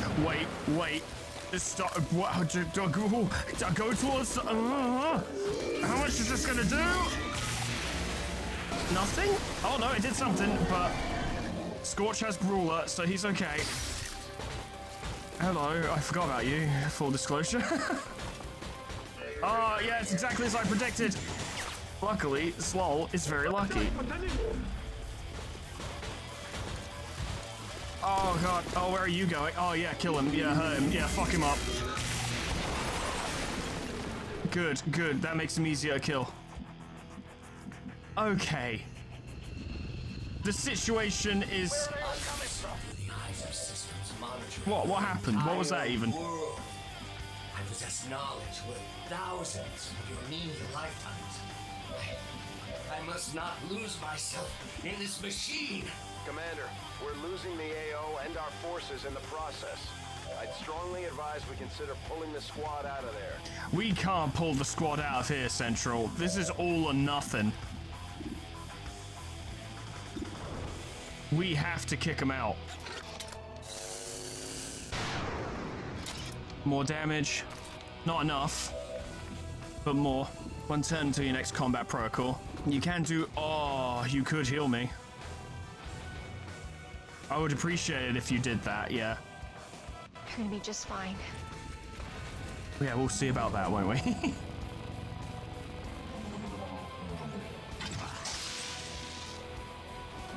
Wait. Just stop. Go towards. How much is this gonna do? Nothing? Oh no, it did something, but Scorch has Brawler, so he's okay. Hello, I forgot about you, full disclosure. Oh, yeah, it's exactly as I predicted. Luckily, Slol is very lucky. Oh god, oh, where are you going? Oh yeah, kill him, yeah, hurt him, yeah, fuck him up. Good, that makes him easier to kill. Okay. The situation is... What happened? What was that even? I possess knowledge worth thousands of your menial lifetimes. I must not lose myself in this machine. Commander, we're losing the AO and our forces in the process. I'd strongly advise we consider pulling the squad out of there. We can't pull the squad out of here, Central. This is all or nothing. We have to kick them out. More damage. Not enough, but more. One turn until your next combat protocol. You can do... Oh, you could heal me. I would appreciate it if you did that, yeah. You're gonna be just fine. Yeah, we'll see about that, won't we?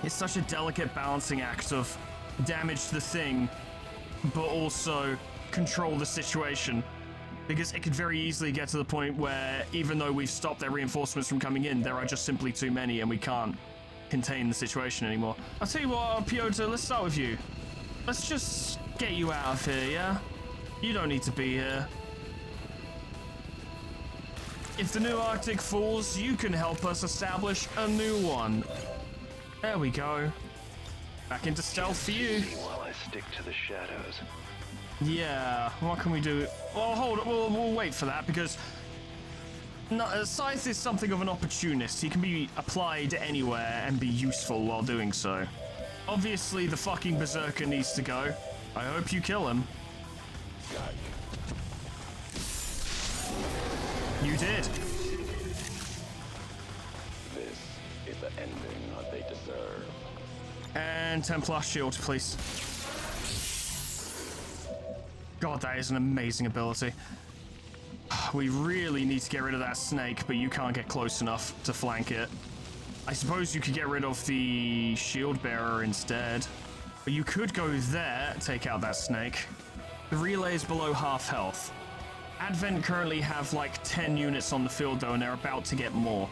It's such a delicate balancing act of damage the thing, but also control the situation. Because it could very easily get to the point where, even though we've stopped their reinforcements from coming in, there are just simply too many and we can't contain the situation anymore. I'll tell you what, Piotr, let's start with you. Let's just get you out of here, yeah? You don't need to be here. If the new Arctic falls, you can help us establish a new one. There we go. Back into stealth for you. While I stick to the shadows. Yeah, what can we do? Well, hold on, we'll wait for that, because Scythe is something of an opportunist. He can be applied anywhere and be useful while doing so. Obviously, the fucking Berserker needs to go. I hope you kill him. You did. This is the ending that they deserve. And 10 plus shield, please. God, that is an amazing ability. We really need to get rid of that snake, but you can't get close enough to flank it. I suppose you could get rid of the shield bearer instead. But you could go there, take out that snake. The relay is below half health. Advent currently have like 10 units on the field though, and they're about to get more.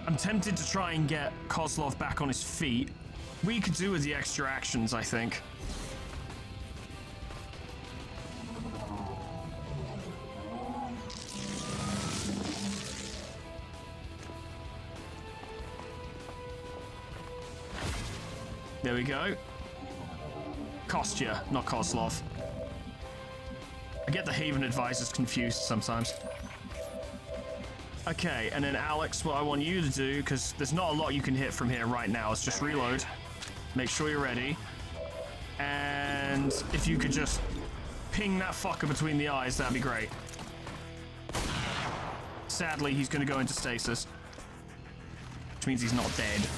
I'm tempted to try and get Kozlov back on his feet. We could do with the extra actions, I think. There we go. Kostya, not Kozlov. I get the Haven advisors confused sometimes. Okay, and then Alex, what I want you to do, because there's not a lot you can hit from here right now, is just reload. Make sure you're ready. And if you could just ping that fucker between the eyes, that'd be great. Sadly, he's going to go into stasis. Which means he's not dead.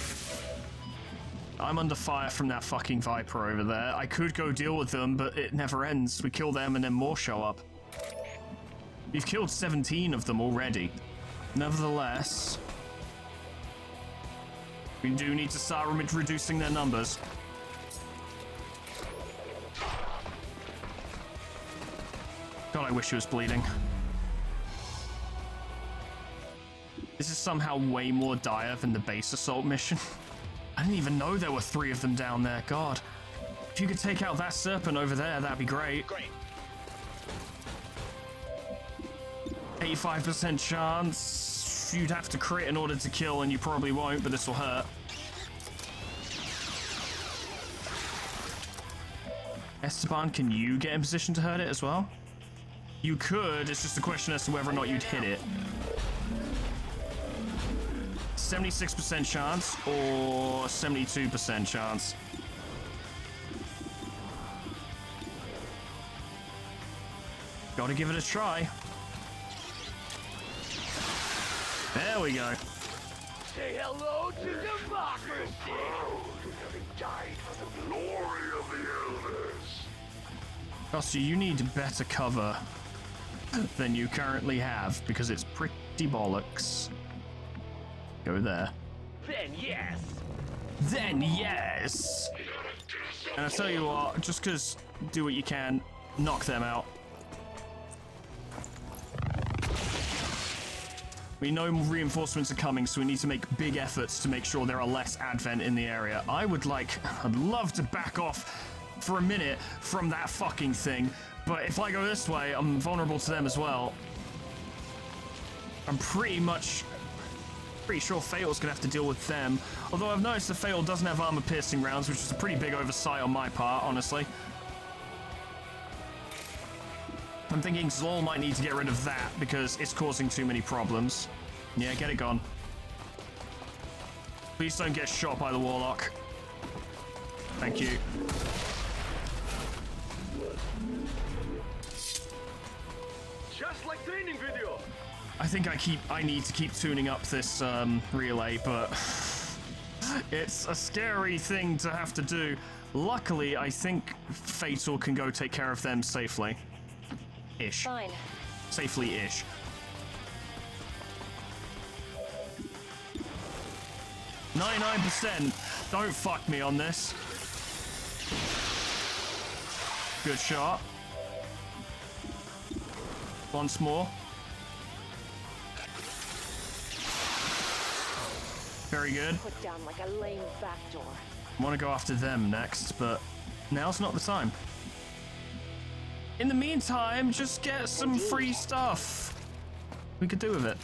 I'm under fire from that fucking Viper over there. I could go deal with them, but it never ends. We kill them and then more show up. We've killed 17 of them already. Nevertheless... We do need to start reducing their numbers. God, I wish he was bleeding. This is somehow way more dire than the base assault mission. I didn't even know there were 3 of them down there. God. If you could take out that serpent over there, that'd be great. Great. 85% chance. You'd have to crit in order to kill, and you probably won't, but this will hurt. Esteban, can you get in position to hurt it as well? You could, it's just a question as to whether or not you'd hit it. 76% chance or 72% chance? Gotta give it a try. There we go. Say hello to democracy! Having died for the glory of the elders. Costa, you need better cover than you currently have, because it's pretty bollocks. Go there. Then yes! Then yes! And I tell you what, just because do what you can, knock them out. We know reinforcements are coming, so we need to make big efforts to make sure there are less advent in the area. I'd love to back off for a minute from that fucking thing, but if I go this way, I'm vulnerable to them as well. I'm pretty sure Fatal's gonna have to deal with them. Although I've noticed that Fatal doesn't have armor-piercing rounds, which is a pretty big oversight on my part, honestly. I'm thinking Zlol might need to get rid of that because it's causing too many problems. Yeah, get it gone. Please don't get shot by the Warlock. Thank you. Just like training video! I think I need to keep tuning up this relay, but it's a scary thing to have to do. Luckily, I think Fatal can go take care of them safely. Ish. Fine. Safely-ish. %. Don't fuck me on this. Good shot. Once more. Very good. Put down like a lame backdoor. I want to go after them next, but now's not the time. In the meantime, just get some free stuff we could do with it.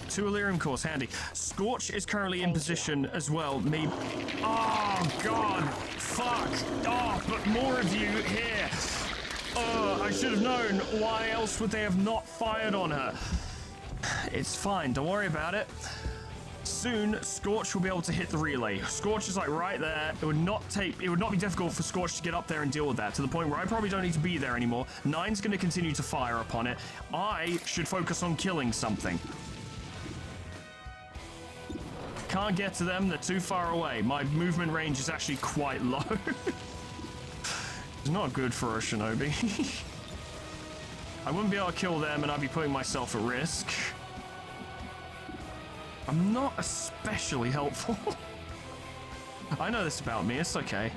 2 Illyrium cores, handy. Scorch is currently in position as well. Maybe. Oh, God. Fuck. Oh, but more of you here. Oh, I should have known. Why else would they have not fired on her? It's fine. Don't worry about it. Soon, Scorch will be able to hit the relay. Scorch is like right there. It would not be difficult for Scorch to get up there and deal with that, to the point where I probably don't need to be there anymore. 9's going to continue to fire upon it. I should focus on killing something. Can't get to them. They're too far away. My movement range is actually quite low. It's not good for a shinobi. I wouldn't be able to kill them, and I'd be putting myself at risk. I'm not especially helpful. I know this about me, it's okay.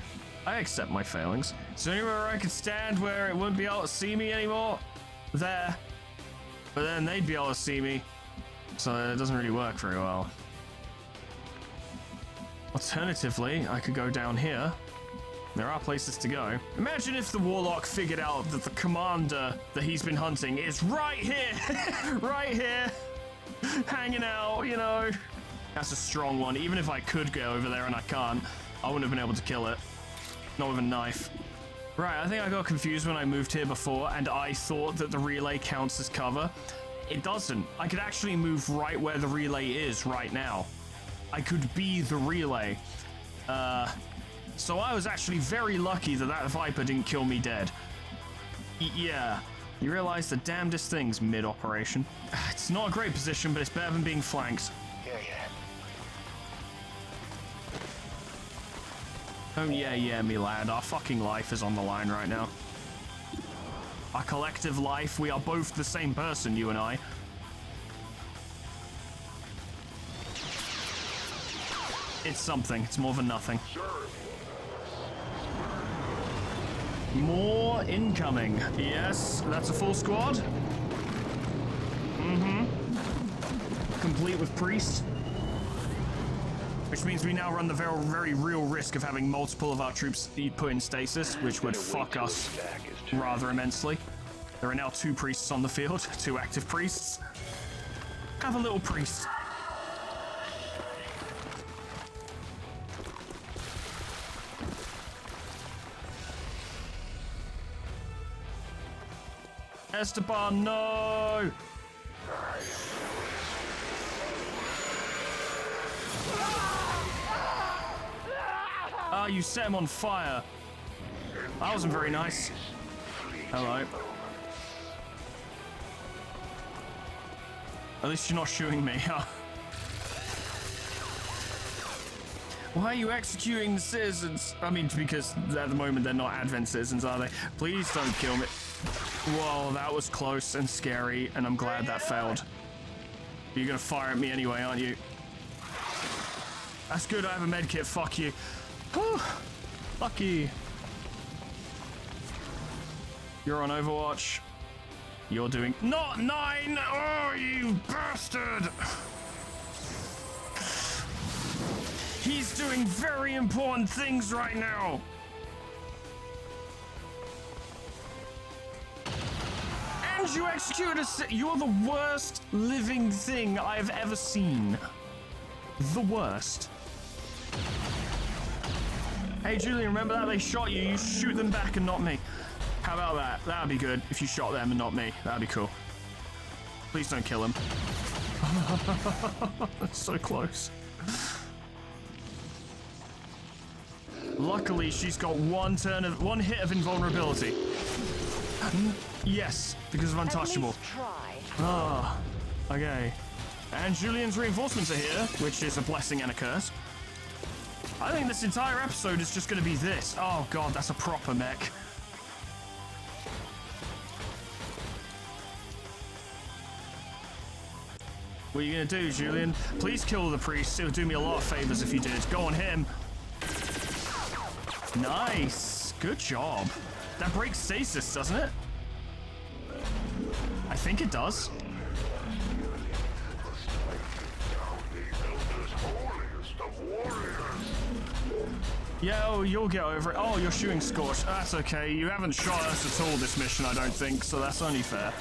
I accept my failings. Is there anywhere I could stand where it wouldn't be able to see me anymore? There. But then they'd be able to see me. So it doesn't really work very well. Alternatively, I could go down here. There are places to go. Imagine if the Warlock figured out that the commander that he's been hunting is right here. Right here. Hanging out, you know. That's a strong one. Even if I could go over there and I can't, I wouldn't have been able to kill it. Not with a knife. Right, I think I got confused when I moved here before and I thought that the relay counts as cover. It doesn't. I could actually move right where the relay is right now. I could be the relay. So I was actually very lucky that that Viper didn't kill me dead. Yeah. You realize the damnedest things mid-operation. It's not a great position, but it's better than being flanked. Yeah. Don't yeah, me lad. Our fucking life is on the line right now. Our collective life, we are both the same person, you and I. It's something. It's more than nothing. Serve. More incoming. Yes, that's a full squad. Mm-hmm. Complete with priest. Which means we now run the very, very real risk of having multiple of our troops put in stasis, which would fuck us rather immensely. There are now 2 priests on the field, 2 active priests. Have a little priest. Esteban, no! Ah, you set him on fire. That wasn't very nice. Hello. At least you're not shooting me, huh? Why are you executing the citizens? I mean, because at the moment they're not Advent citizens, are they? Please don't kill me. Whoa, that was close and scary, and I'm glad that failed. You're gonna fire at me anyway, aren't you? That's good, I have a medkit, fuck you. Whew. Lucky. You're on Overwatch. You're doing not 9! Oh, you bastard! He's doing very important things right now. And you executed you're the worst living thing I've ever seen. The worst. Hey, Julian, remember that? They shot you. You shoot them back and not me. How about that? That'd be good if you shot them and not me. That'd be cool. Please don't kill him. That's so close. Luckily, she's got one hit of invulnerability. Yes, because of untouchable. At least try. Ah, okay. And Julian's reinforcements are here, which is a blessing and a curse. I think this entire episode is just going to be this. Oh god, that's a proper mech. What are you going to do, Julian? Please kill the priest. It would do me a lot of favors if you did. Go on him. Nice. Good job. That breaks stasis, doesn't it? I think it does. Yeah, oh, you'll get over it. Oh, you're shooting Scorch. That's okay. You haven't shot us at all this mission, I don't think, so that's only fair.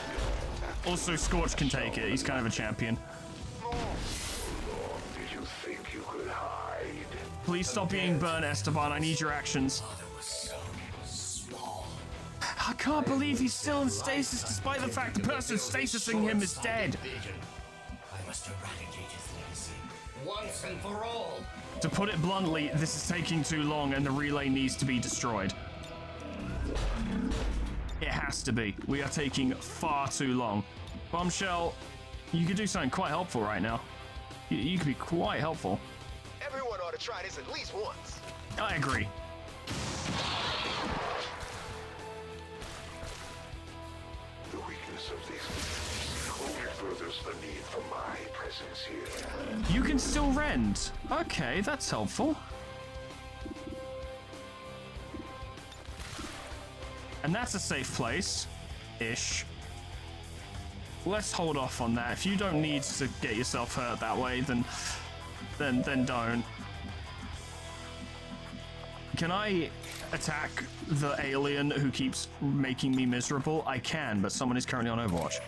Also, Scorch can take it. He's kind of a champion. Did you think you could hide? Please stop being burnt, Esteban. I need your actions. I can't believe he's still in stasis despite the fact the person stasising him is dead. I must eradicate his legacy once and for all. To put it bluntly, this is taking too long and the relay needs to be destroyed. It has to be. We are taking far too long. Bombshell, you could do something quite helpful right now. You could be quite helpful. Everyone ought to try this at least once. I agree. The weakness of these only furthers the need for my presence here. You can still rend. Okay, that's helpful. And that's a safe place. Ish. Let's hold off on that. If you don't need to get yourself hurt that way, then don't. Can I attack the alien who keeps making me miserable? I can, but someone is currently on Overwatch.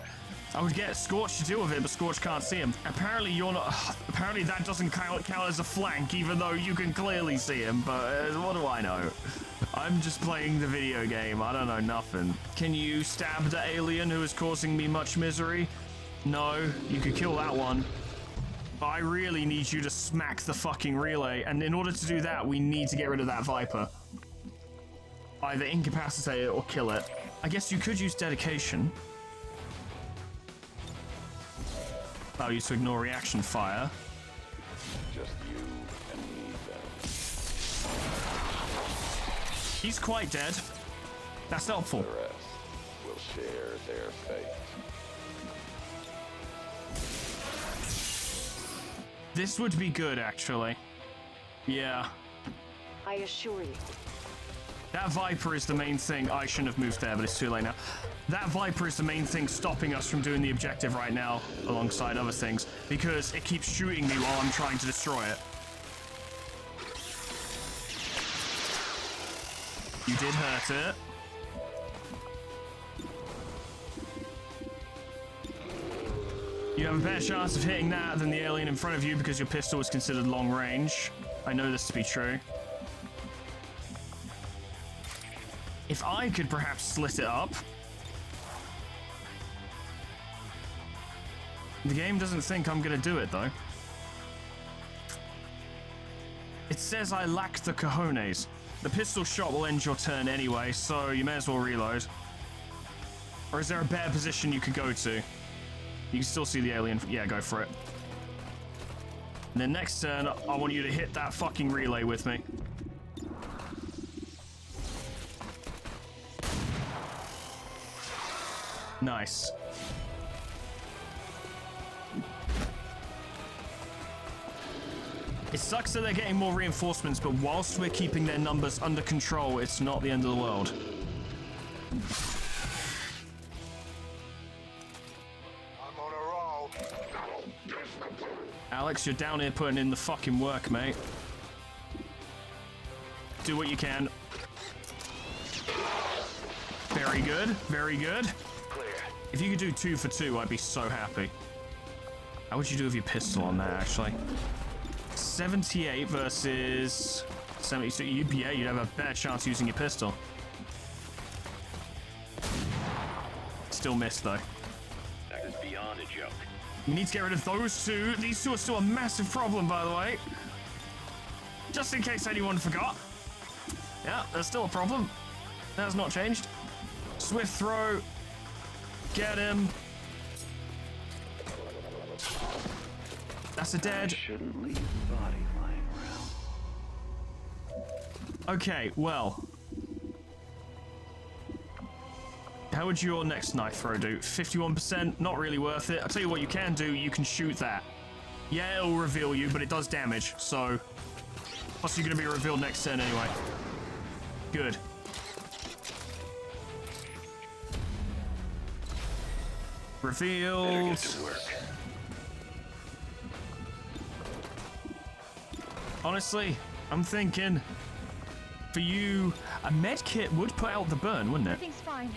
I would get Scorch to deal with it, but Scorch can't see him. Apparently you're not... Apparently that doesn't count as a flank, even though you can clearly see him, but what do I know? I'm just playing the video game. I don't know nothing. Can you stab the alien who is causing me much misery? No, you could kill that one. But I really need you to smack the fucking relay, and in order to do that, we need to get rid of that Viper. Either incapacitate it or kill it. I guess you could use dedication. Allow you to ignore reaction fire. Just you and me, then. He's quite dead. That's helpful. The rest will share their fate. This would be good, actually. Yeah. I assure you. That Viper is the main thing. I shouldn't have moved there, but it's too late now. That Viper is the main thing stopping us from doing the objective right now, alongside other things, because it keeps shooting me while I'm trying to destroy it. You did hurt it. You have a better chance of hitting that than the alien in front of you because your pistol is considered long range. I know this to be true. If I could perhaps slit it up. The game doesn't think I'm gonna do it though. It says I lack the cojones. The pistol shot will end your turn anyway, so you may as well reload. Or is there a better position you could go to? You can still see the alien. Yeah, go for it. And then next turn, I want you to hit that fucking relay with me. Nice. It sucks that they're getting more reinforcements, but whilst we're keeping their numbers under control, it's not the end of the world. I'm on a roll. Alex, you're down here putting in the fucking work, mate. Do what you can. Very good, very good. Clear. If you could do 2 for 2, I'd be so happy. How would you do with your pistol on that, actually? 78 versus 72. Yeah, you'd have a better chance using your pistol. Still missed, though. That is beyond a joke. We need to get rid of those two. These two are still a massive problem, by the way. Just in case anyone forgot. Yeah, there's still a problem. That has not changed. Swift throw. Get him. That's a dead. Shouldn't leave the body lying around. Okay, well. How would your next knife throw do? 51%, not really worth it. I'll tell you what you can do, you can shoot that. Yeah, it'll reveal you, but it does damage, so... Plus you're gonna be revealed next turn anyway. Good. Revealed. Better get to work. Honestly, I'm thinking... For you, a med kit would put out the burn, wouldn't it? Everything's fine.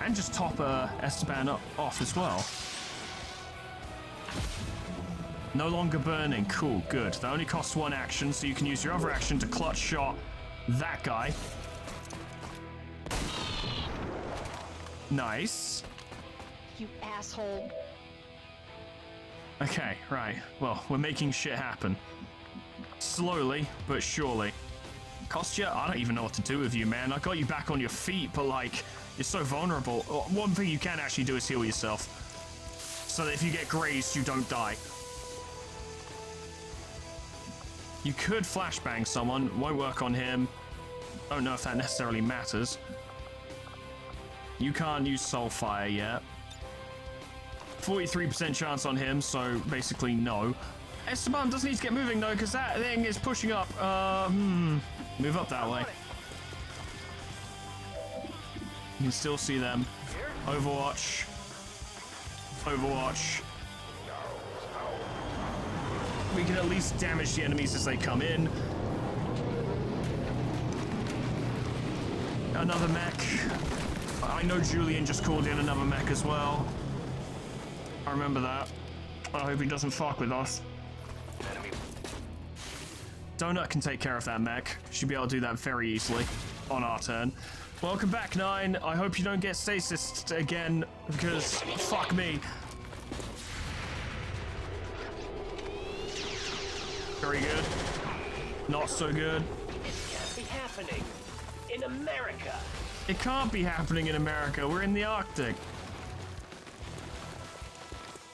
And just top Esteban off as well. No longer burning. Cool, good. That only costs 1 action, so you can use your other action to clutch shot that guy. Nice. You asshole. Okay, right. Well, we're making shit happen. Slowly, but surely. Kostya, I don't even know what to do with you, man. I got you back on your feet, but like... You're so vulnerable. One thing you can actually do is heal yourself. So that if you get grazed, you don't die. You could flashbang someone. Won't work on him. Don't know if that necessarily matters. You can't use Soulfire yet. 43% chance on him, so basically no. Esteban does need to get moving though, because that thing is pushing up. Move up that way. You can still see them. Overwatch. Overwatch. We can at least damage the enemies as they come in. Another mech. I know Julian just called in another mech as well. I remember that. I hope he doesn't fuck with us. Donut can take care of that mech. Should be able to do that very easily on our turn. Welcome back, 9. I hope you don't get stasis again, because fuck me. Very good. Not so good. It can't be happening in America. It can't be happening in America. We're in the Arctic.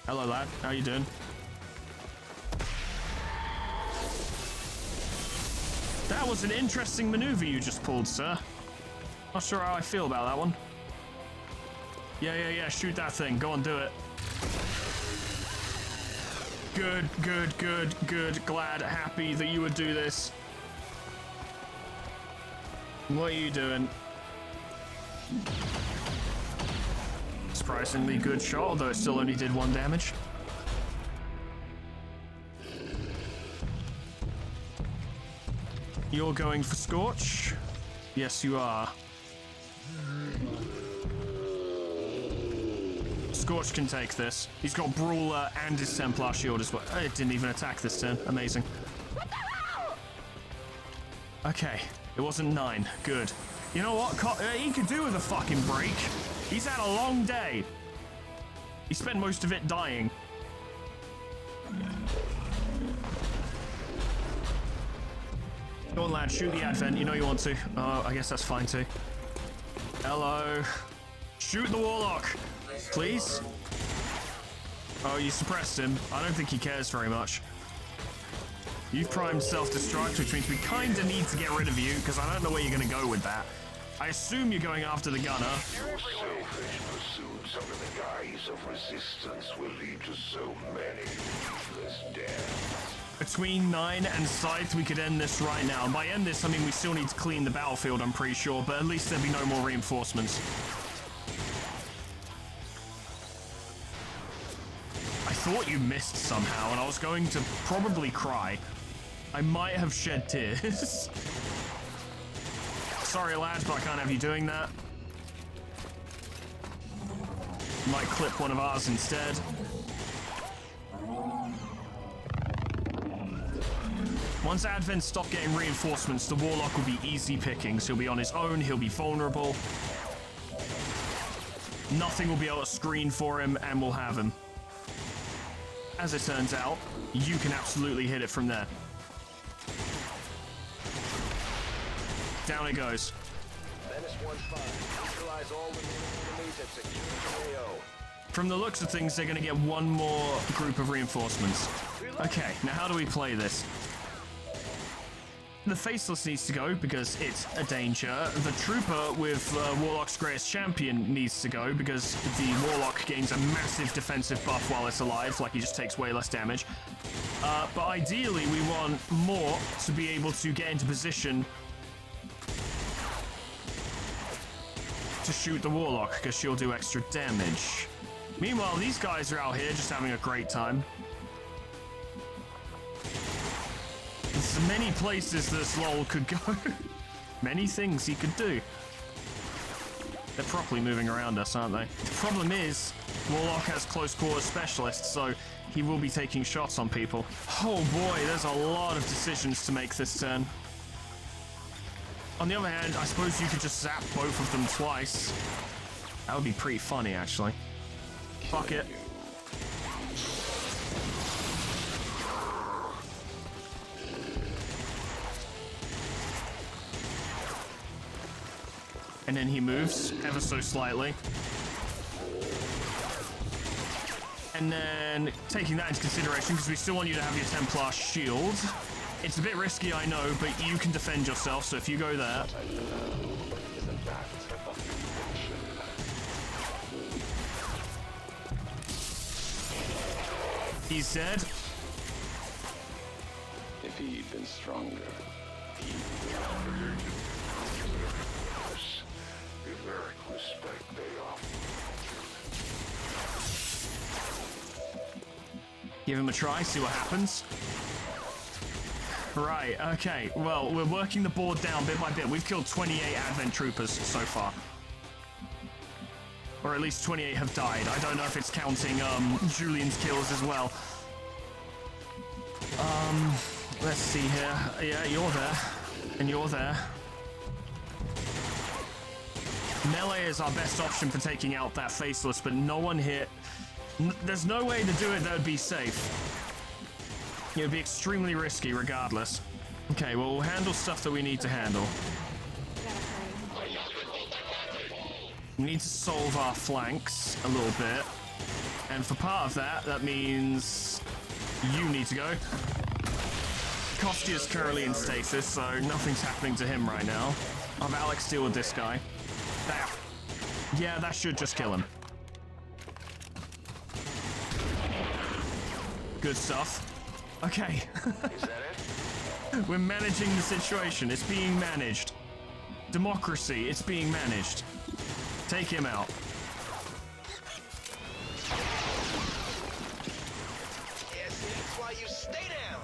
Hello, lad. How you doing? That was an interesting maneuver you just pulled, sir. Not sure how I feel about that one. Yeah. Shoot that thing. Go on, do it. Good, good, good, good. Glad, happy that you would do this. What are you doing? Surprisingly good shot, although it still only did 1 damage. You're going for Scorch? Yes, you are. Scorch can take this. He's got Brawler and his Templar shield as well. It didn't even attack this turn. Amazing. Okay, it wasn't 9. Good. You know what? He could do with a fucking break. He's had a long day. He spent most of it dying. Go on, lad. Shoot the Advent. You know you want to. Oh, I guess that's fine too. Hello. Shoot the Warlock. Please? Oh, you suppressed him. I don't think he cares very much. You've primed self-destruct, which means we kind of need to get rid of you, because I don't know where you're going to go with that. I assume you're going after the gunner. Your selfish pursuits under the guise of resistance will lead to so many needless deaths. Between 9 and Scythe, we could end this right now. And by end this, I mean we still need to clean the battlefield, I'm pretty sure, but at least there'll be no more reinforcements. I thought you missed somehow, and I was going to probably cry. I might have shed tears. Sorry, lads, but I can't have you doing that. Might clip one of ours instead. Once Advent stop getting reinforcements, the Warlock will be easy pickings. He'll be on his own, he'll be vulnerable. Nothing will be able to screen for him, and we'll have him. As it turns out, you can absolutely hit it from there. Down it goes. Menace 1-5. Neutralize all remaining enemies and secure the AO. From the looks of things, they're going to get one more group of reinforcements. Okay, now how do we play this? The Faceless needs to go because it's a danger. The Trooper with Warlock's Greatest Champion needs to go because the Warlock gains a massive defensive buff while it's alive, like he just takes way less damage. But ideally, we want more to be able to get into position to shoot the Warlock because she'll do extra damage. Meanwhile, these guys are out here just having a great time. There's many places this lol could go. Many things he could do. They're properly moving around us, aren't they? The problem is, Warlock has close quarters specialists, so he will be taking shots on people. Oh boy, there's a lot of decisions to make this turn. On the other hand, I suppose you could just zap both of them twice. That would be pretty funny, actually. Fuck it. And then he moves ever so slightly. And then taking that into consideration, because we still want you to have your Templar shield. It's a bit risky, I know, but you can defend yourself, so if you go there. He's dead. If he'd been stronger, Respect they offer. Give him a try, see what happens. Right, okay. Well, we're working the board down bit by bit. We've killed 28 Advent Troopers so far. Or at least 28 have died. I don't know if it's counting Julian's kills as well. Let's see here. Yeah, you're there. And you're there. Melee is our best option for taking out that Faceless, but no one here... There's no way to do it that would be safe. It would be extremely risky regardless. Okay, well, we'll handle stuff that we need to handle. We need to solve our flanks a little bit. And for part of that, that means you need to go. Kostia's currently in stasis, so nothing's happening to him right now. I'll have Alex deal with this guy. That. Yeah, that should just kill him. Good stuff. Okay. Is that it? We're managing the situation. It's being managed. Democracy, it's being managed. Take him out. Yes, that's why you stay down.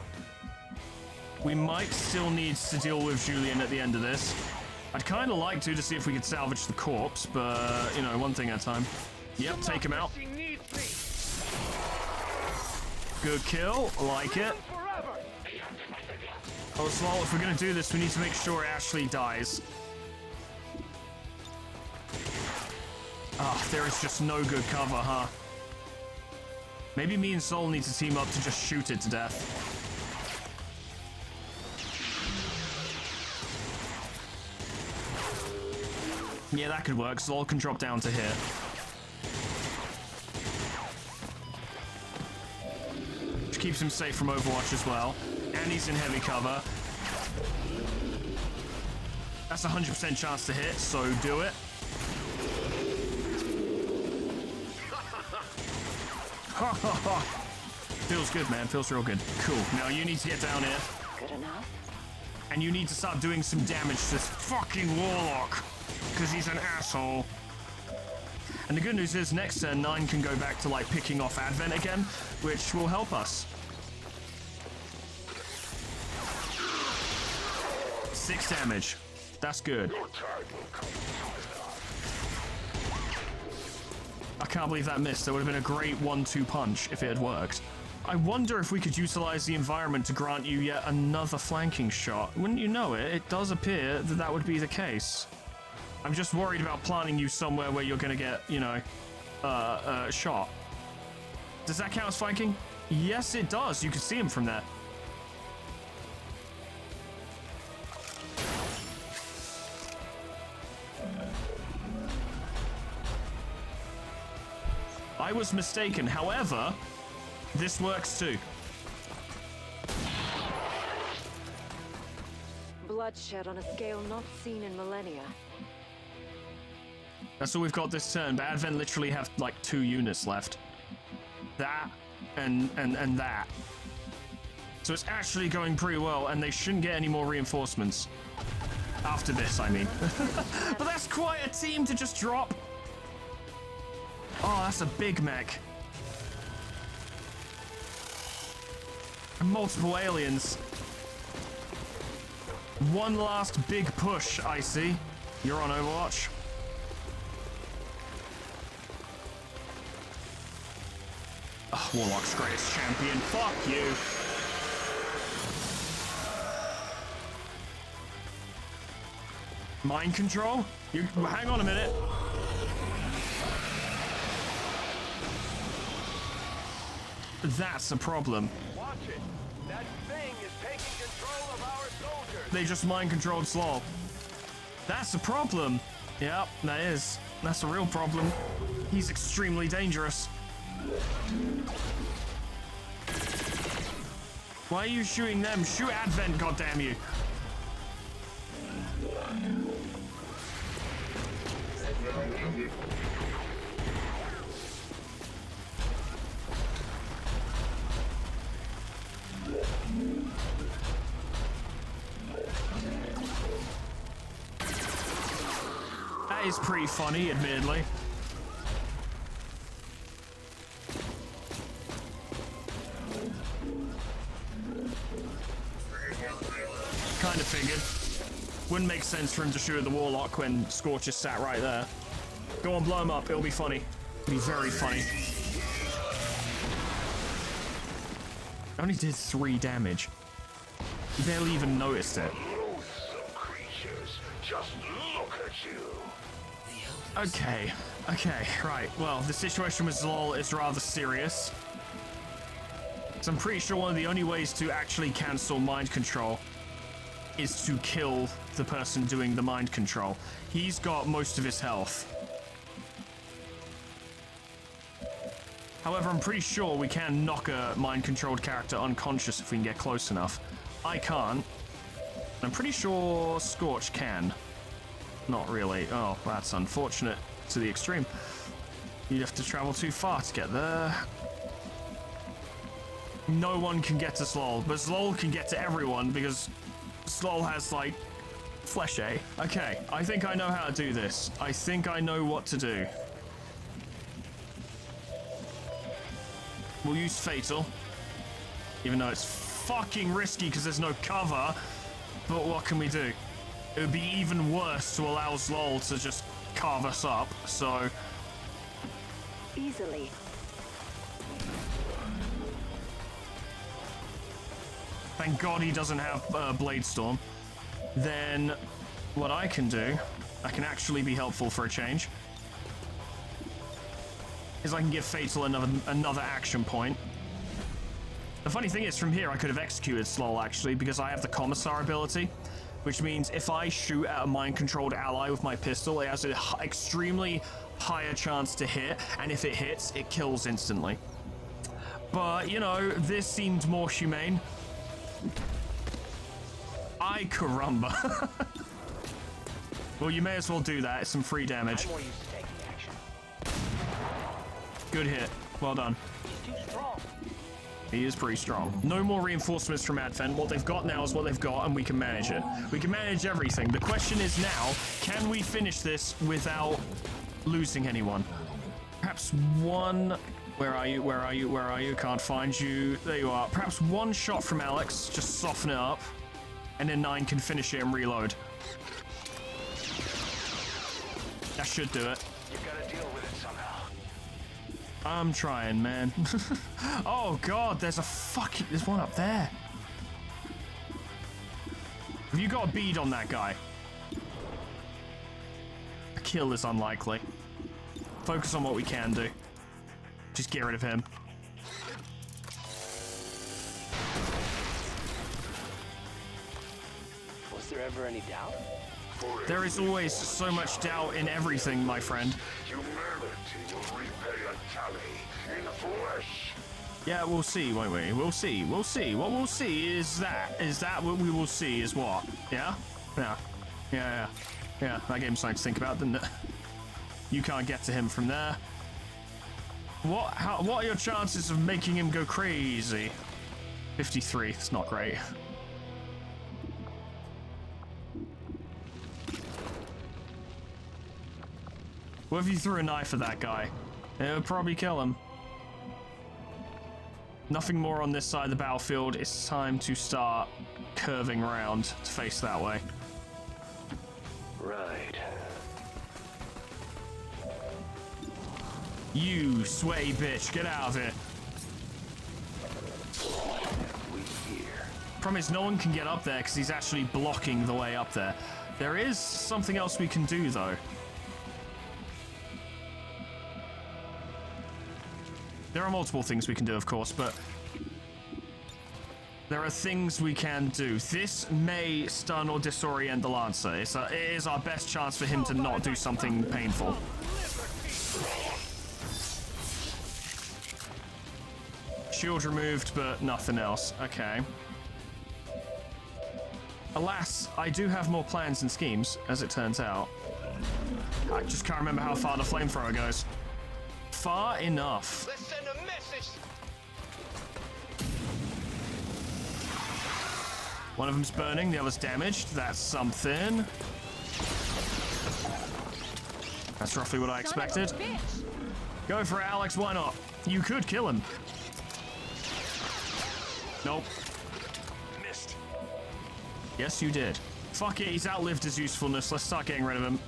We might still need to deal with Julian at the end of this. I'd kind of like to see if we could salvage the corpse, but, you know, one thing at a time. Yep, take him out. Good kill, like it. Oh, Slow, if we're gonna do this, we need to make sure Ashley dies. Ah, there is just no good cover, huh? Maybe me and Sol need to team up to just shoot it to death. Yeah, that could work. Sol can drop down to here. Which keeps him safe from Overwatch as well. And he's in heavy cover. That's a 100% chance to hit, so do it. Feels good, man. Feels real good. Cool. Now you need to get down here. Good enough. And you need to start doing some damage to this fucking Warlock. Because he's an asshole. And the good news is next turn, 9 can go back to, like, picking off Advent again, which will help us. 6 damage. That's good. I can't believe that missed. That would have been a great 1-2 punch if it had worked. I wonder if we could utilize the environment to grant you yet another flanking shot. Wouldn't you know it? It does appear that that would be the case. I'm just worried about planting you somewhere where you're gonna get, you know, shot. Does that count as flanking? Yes, it does. You can see him from there. I was mistaken. However, this works too. Bloodshed on a scale not seen in millennia. That's all we've got this turn, but Advent literally have like 2 units left. That and that. So it's actually going pretty well, and they shouldn't get any more reinforcements. After this, I mean. But that's quite a team to just drop. Oh, that's a big mech. And multiple aliens. One last big push, I see. You're on Overwatch. Oh, Warlock's greatest champion. Fuck you. Mind control? You hang on a minute. That's a problem. Watch it. That thing is taking control of our soldiers. They just mind controlled Slaw. That's a problem. Yep, that is. That's a real problem. He's extremely dangerous. Why are you shooting them? Shoot Advent, goddammit you. That is pretty funny, admittedly. Kind of figured. Wouldn't make sense for him to shoot at the Warlock when Scorch is sat right there. Go on, blow him up. It'll be funny. It'll be very funny. Only did 3 damage. You barely even noticed it. Loathsome creatures, just look at you. Okay, right. Well, the situation with Zlol is rather serious. So I'm pretty sure one of the only ways to actually cancel mind control is to kill the person doing the mind control. He's got most of his health. However, I'm pretty sure we can knock a mind-controlled character unconscious if we can get close enough. I can't. I'm pretty sure Scorch can. Not really. Oh, that's unfortunate to the extreme. You'd have to travel too far to get there. no one can get to Slol, but Slol can get to everyone because Slol has, like, flesh A. Okay, I think I know how to do this. I think I know what to do. We'll use Fatal, even though it's fucking risky because there's no cover, but what can we do? It would be even worse to allow Slol to just carve us up, so... Easily. Thank God he doesn't have Blade Storm. Then what I can do, I can actually be helpful for a change, is I can give Fatal another action point. The funny thing is, from here I could have executed Slol actually, because I have the Commissar ability, which means if I shoot at a mind-controlled ally with my pistol, it has an extremely higher chance to hit, and if it hits, it kills instantly. But, you know, this seemed more humane. Ay caramba. Well, you may as well do that. It's some free damage. I'm more used to taking action. Good hit. Well done. He's too strong. He is pretty strong. No more reinforcements from Advent. What they've got now is what they've got, and we can manage it. We can manage everything. The question is now, can we finish this without losing anyone? Perhaps one... Where are you? Where are you? Where are you? Can't find you. There you are. Perhaps one shot from Alex. Just soften it up. And then 9 can finish it and reload. That should do it. You gotta deal with it somehow. I'm trying, man. Oh, God. There's one up there. Have you got a bead on that guy? A kill is unlikely. Focus on what we can do. Just get rid of him. Was there ever any doubt? There is always so much doubt in everything, my friend. Humanity will repay a tally in flesh. Yeah, we'll see, won't we? We'll see. We'll see. What we'll see is that. Is that what we will see is what? Yeah? Yeah. Yeah, yeah. Yeah, that gave him something to think about, didn't it? You can't get to him from there. What are your chances of making him go crazy? 53, it's not great. What if you threw a knife at that guy? It would probably kill him. Nothing more on this side of the battlefield. It's time to start curving around to face that way. Right. You sweaty bitch, get out of it. Problem is, no one can get up there because he's actually blocking the way up there. There is something else we can do, though. There are multiple things we can do, of course, but there are things we can do. This may stun or disorient the Lancer. It is our best chance for him to not do something painful. Shield removed, but nothing else. Okay. Alas, I do have more plans and schemes, as it turns out. I just can't remember how far the flamethrower goes. Far enough. Let's send a message. One of them's burning, the other's damaged. That's something. That's roughly what I expected. Go for it, Alex, why not? You could kill him. Nope. Missed. Yes, you did. Fuck it, he's outlived his usefulness. Let's start getting rid of him.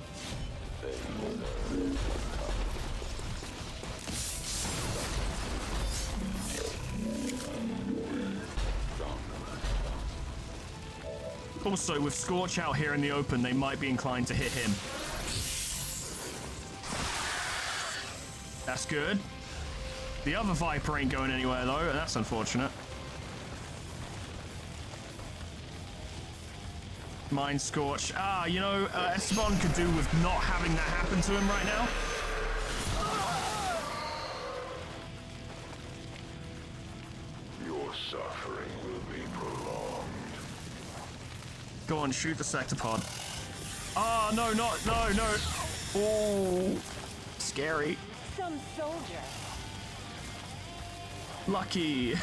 Also, with Scorch out here in the open, they might be inclined to hit him. That's good. The other Viper ain't going anywhere, though, and that's unfortunate. Mind Scorch. Ah, you know, Esteban could do with not having that happen to him right now. Your suffering will be prolonged. Go on, shoot the sectopod. Ah, no, no. Oh, scary. Some soldier. Lucky.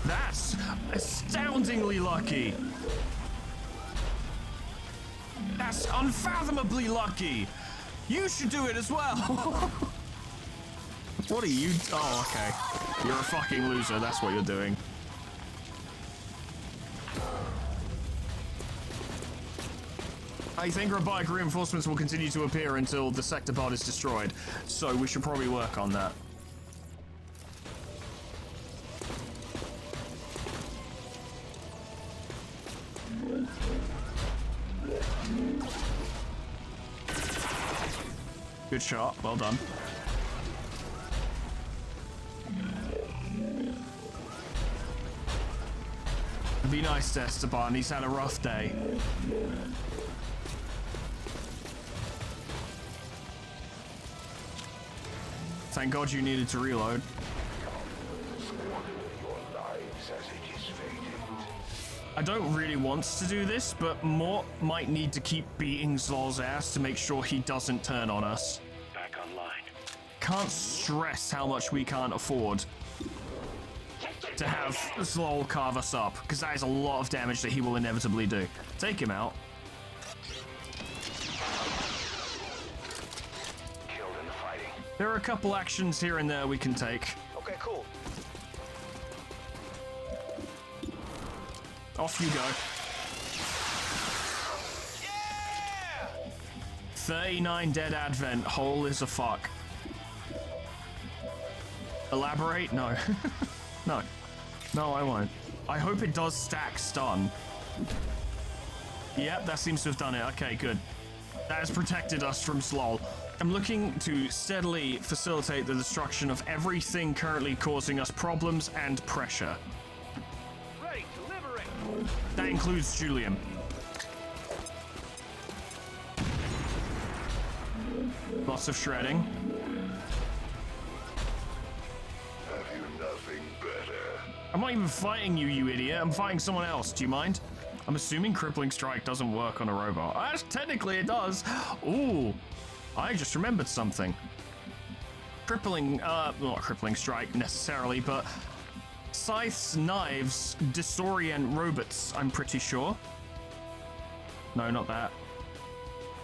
That's astoundingly lucky. That's unfathomably lucky. You should do it as well. What are you? Oh, okay. You're a fucking loser. That's what you're doing. I think robotic reinforcements will continue to appear until the sector pod is destroyed, so we should probably work on that. Good shot, well done. Be nice to Esteban, he's had a rough day. Thank God you needed to reload. I don't really want to do this, but Mort might need to keep beating Zlol's ass to make sure he doesn't turn on us. Back online. Can't stress how much we can't afford to have Zlol carve us up, because that is a lot of damage that he will inevitably do. Take him out. Killed in the fighting. There are a couple actions here and there we can take. Okay, cool. Off you go. Yeah! 39 dead Advent. Hole is a fuck. Elaborate? No. No. No, I won't. I hope it does stack stun. Yep, that seems to have done it. Okay, good. That has protected us from Zlol. I'm looking to steadily facilitate the destruction of everything currently causing us problems and pressure. Ready to liberate. That includes Julian. Lots of shredding. Have you nothing better? I'm not even fighting you, you idiot. I'm fighting someone else. Do you mind? I'm assuming Crippling Strike doesn't work on a robot. Technically it does. Ooh, I just remembered something. Crippling, not Crippling Strike necessarily, but Scythe's knives disorient robots, I'm pretty sure. No, not that.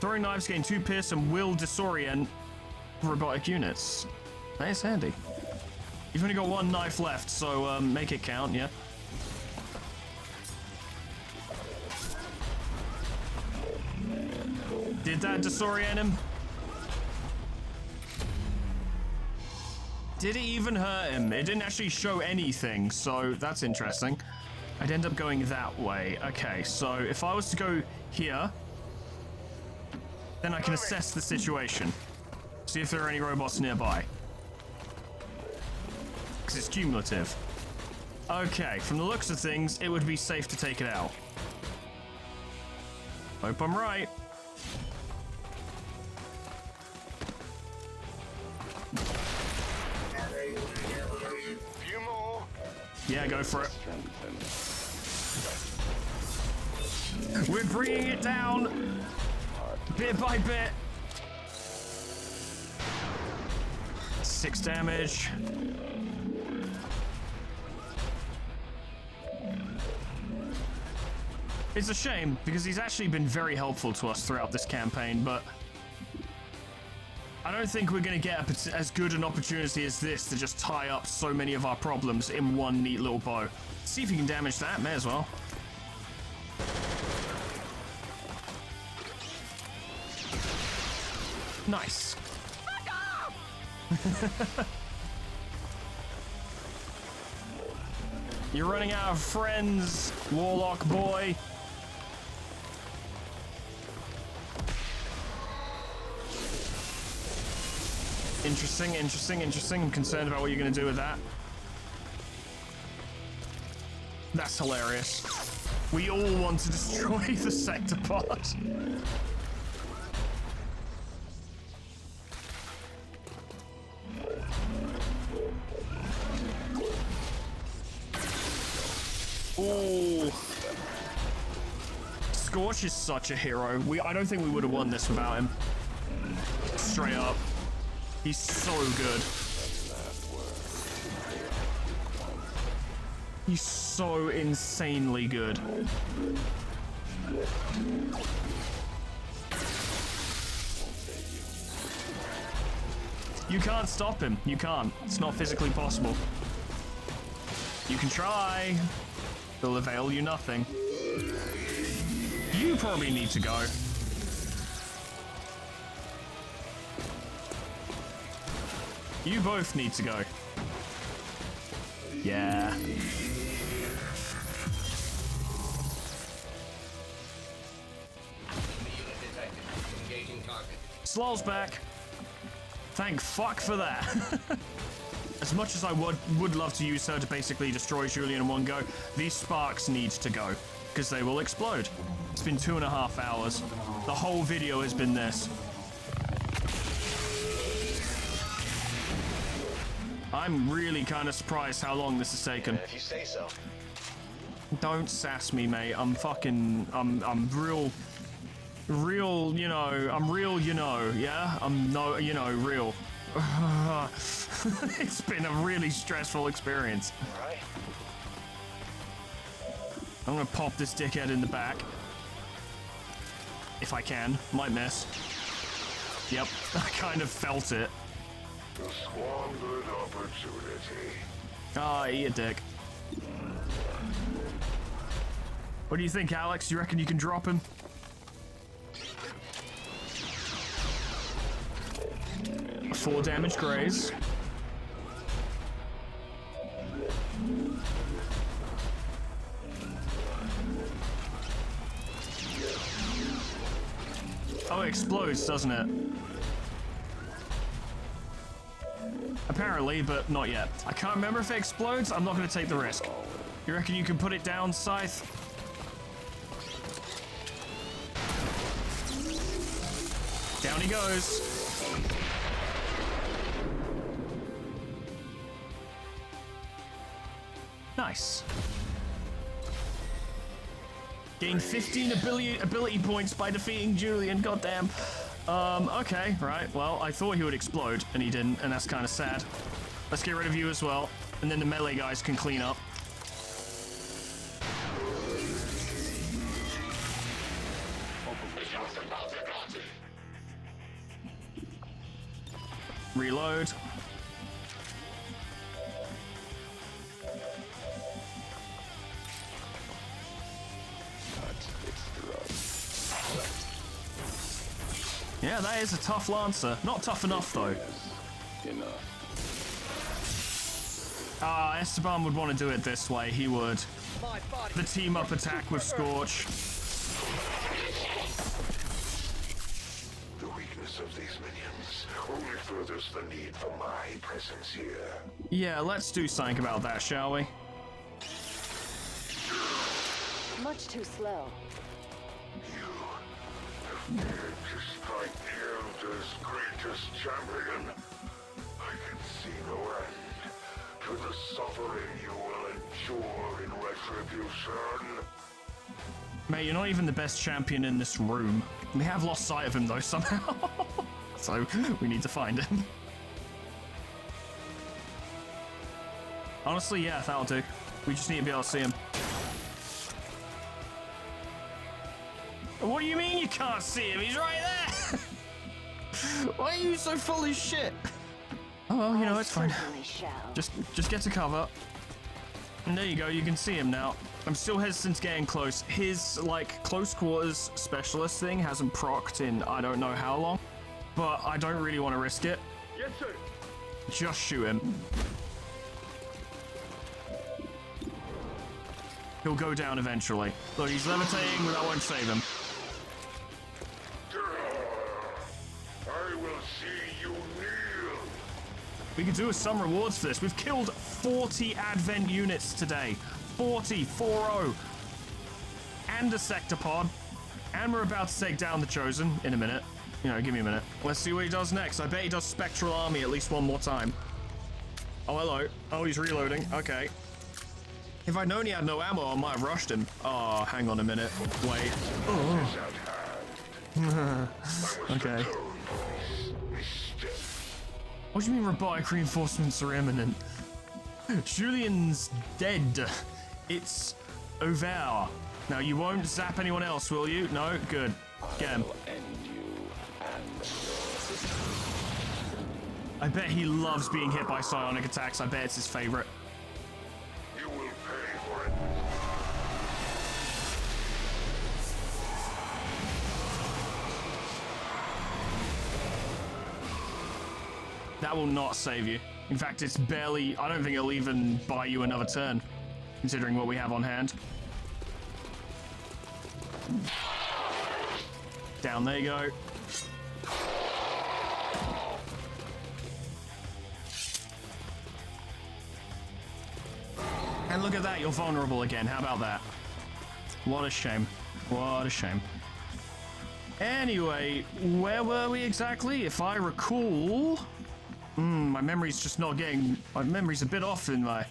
Throwing knives gain 2 pierce and will disorient robotic units. That is handy. You've only got 1 knife left, so make it count, yeah? Did that disorient him? Did it even hurt him? It didn't actually show anything, so that's interesting. I'd end up going that way. Okay, so if I was to go here, then I can assess the situation. See if there are any robots nearby. Because it's cumulative. Okay, from the looks of things, it would be safe to take it out. Hope I'm right. Few more. Yeah, go for it. We're bringing it down bit by bit. 6 damage. It's a shame because he's actually been very helpful to us throughout this campaign, but I don't think we're going to get as good an opportunity as this to just tie up so many of our problems in one neat little bow. See if you can damage that, may as well. Nice. You're running out of friends, Warlock boy. Interesting, interesting, interesting. I'm concerned about what you're going to do with that. That's hilarious. We all want to destroy the sector pod. Ooh. Scorch is such a hero. I don't think we would have won this without him. Straight up. He's so good. He's so insanely good. You can't stop him. You can't. It's not physically possible. You can try. It'll avail you nothing. You probably need to go. You both need to go. Yeah. Slow's back. Thank fuck for that. As much as I would love to use her to basically destroy Julian in one go, these sparks need to go, because they will explode. It's been 2.5 hours. The whole video has been this. I'm really kind of surprised how long this has taken. If you say so. Don't sass me, mate. I'm real, you know, I'm real, you know, yeah? I'm no, you know, real. It's been a really stressful experience. All right. I'm gonna pop this dickhead in the back. If I can. Might miss. Yep, I kind of felt it. A squandered opportunity. Ah, eat a dick. What do you think, Alex? You reckon you can drop him? A 4 damage graze. Oh, it explodes, doesn't it? Apparently, but not yet. I can't remember if it explodes. I'm not going to take the risk. You reckon you can put it down, Scythe? Down he goes. Nice. Gain 15 ability points by defeating Julian, goddamn. Okay, right, well, I thought he would explode, and he didn't, and that's kind of sad. Let's get rid of you as well, and then the melee guys can clean up. Reload. Yeah, that is a tough Lancer. Not tough enough, though. Enough. Ah, Esteban would want to do it this way. He would. The team-up attack with Scorch. The weakness of these minions only furthers the need for my presence here. Yeah, let's do something about that, shall we? Much too slow. You have dared to strike the Elder's greatest champion. I can see no end to the suffering you will endure in retribution. Mate, you're not even the best champion in this room. We have lost sight of him, though, somehow. So, we need to find him. Honestly, yeah, that'll do. We just need to be able to see him. What do you mean you can't see him? He's right there! Why are you so full of shit? Oh, well, you know, it's fine. Just get to cover. And there you go, you can see him now. I'm still hesitant to getting close. His, like, close quarters specialist thing hasn't procced in I don't know how long. But I don't really want to risk it. Yes, sir. Just shoot him. He'll go down eventually. Look, he's levitating, but that won't save him. I will see you kneel. We could do with some rewards for this. We've killed 40 Advent units today. 40, 4-0. And a sector pod. And we're about to take down the Chosen in a minute. You know, give me a minute. Let's see what he does next. I bet he does Spectral Army at least one more time. Oh, hello. Oh, he's reloading. Okay. If I'd known he had no ammo, I might have rushed him. Oh, hang on a minute. Wait. Oh. Okay. What do you mean robotic reinforcements are imminent? Julian's dead. It's over. Now, you won't zap anyone else, will you? No? Good. Get him. I bet he loves being hit by psionic attacks. I bet it's his favorite. You will pay for it. That will not save you. In fact, it's barely... I don't think it'll even buy you another turn, considering what we have on hand. Down, there you go. And look at that, you're vulnerable again. How about that? What a shame. What a shame. Anyway, where were we exactly? If I recall... my memory's just not getting... My memory's a bit off in my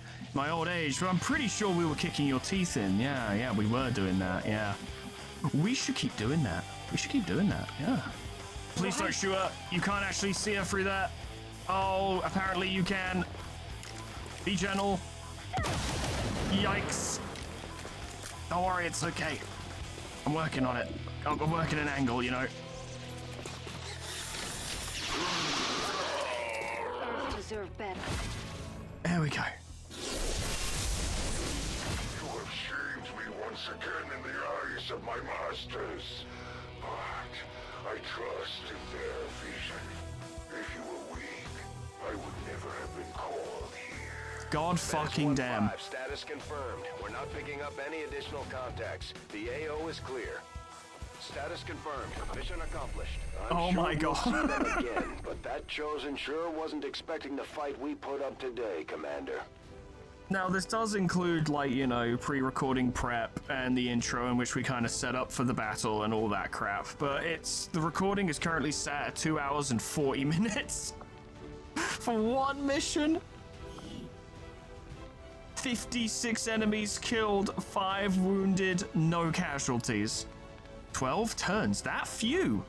old age, but I'm pretty sure we were kicking your teeth in. Yeah, we were doing that, yeah. We should keep doing that. We should keep doing that, yeah. Please don't shoot her. You can't actually see her through that. Oh, apparently you can. Be gentle. Yikes. Don't worry, it's okay. I'm working on it. I'm working an angle, you know. Earth deserve better. There we go. You have shamed me once again in the eyes of my masters. But I trust in their vision. If you were weak, I would never have been called here. God fucking damn. Status confirmed. We're not picking up any additional contacts. The AO is clear. Status confirmed. Mission accomplished. Oh my God. We'll see them again, but that chosen sure wasn't expecting the fight we put up today, Commander. Now, this does include, like, you know, pre-recording prep and the intro in which we kind of set up for the battle and all that crap, but the recording is currently set at 2 hours and 40 minutes for one mission. 56 enemies killed, 5 wounded, no casualties. 12 turns, that few.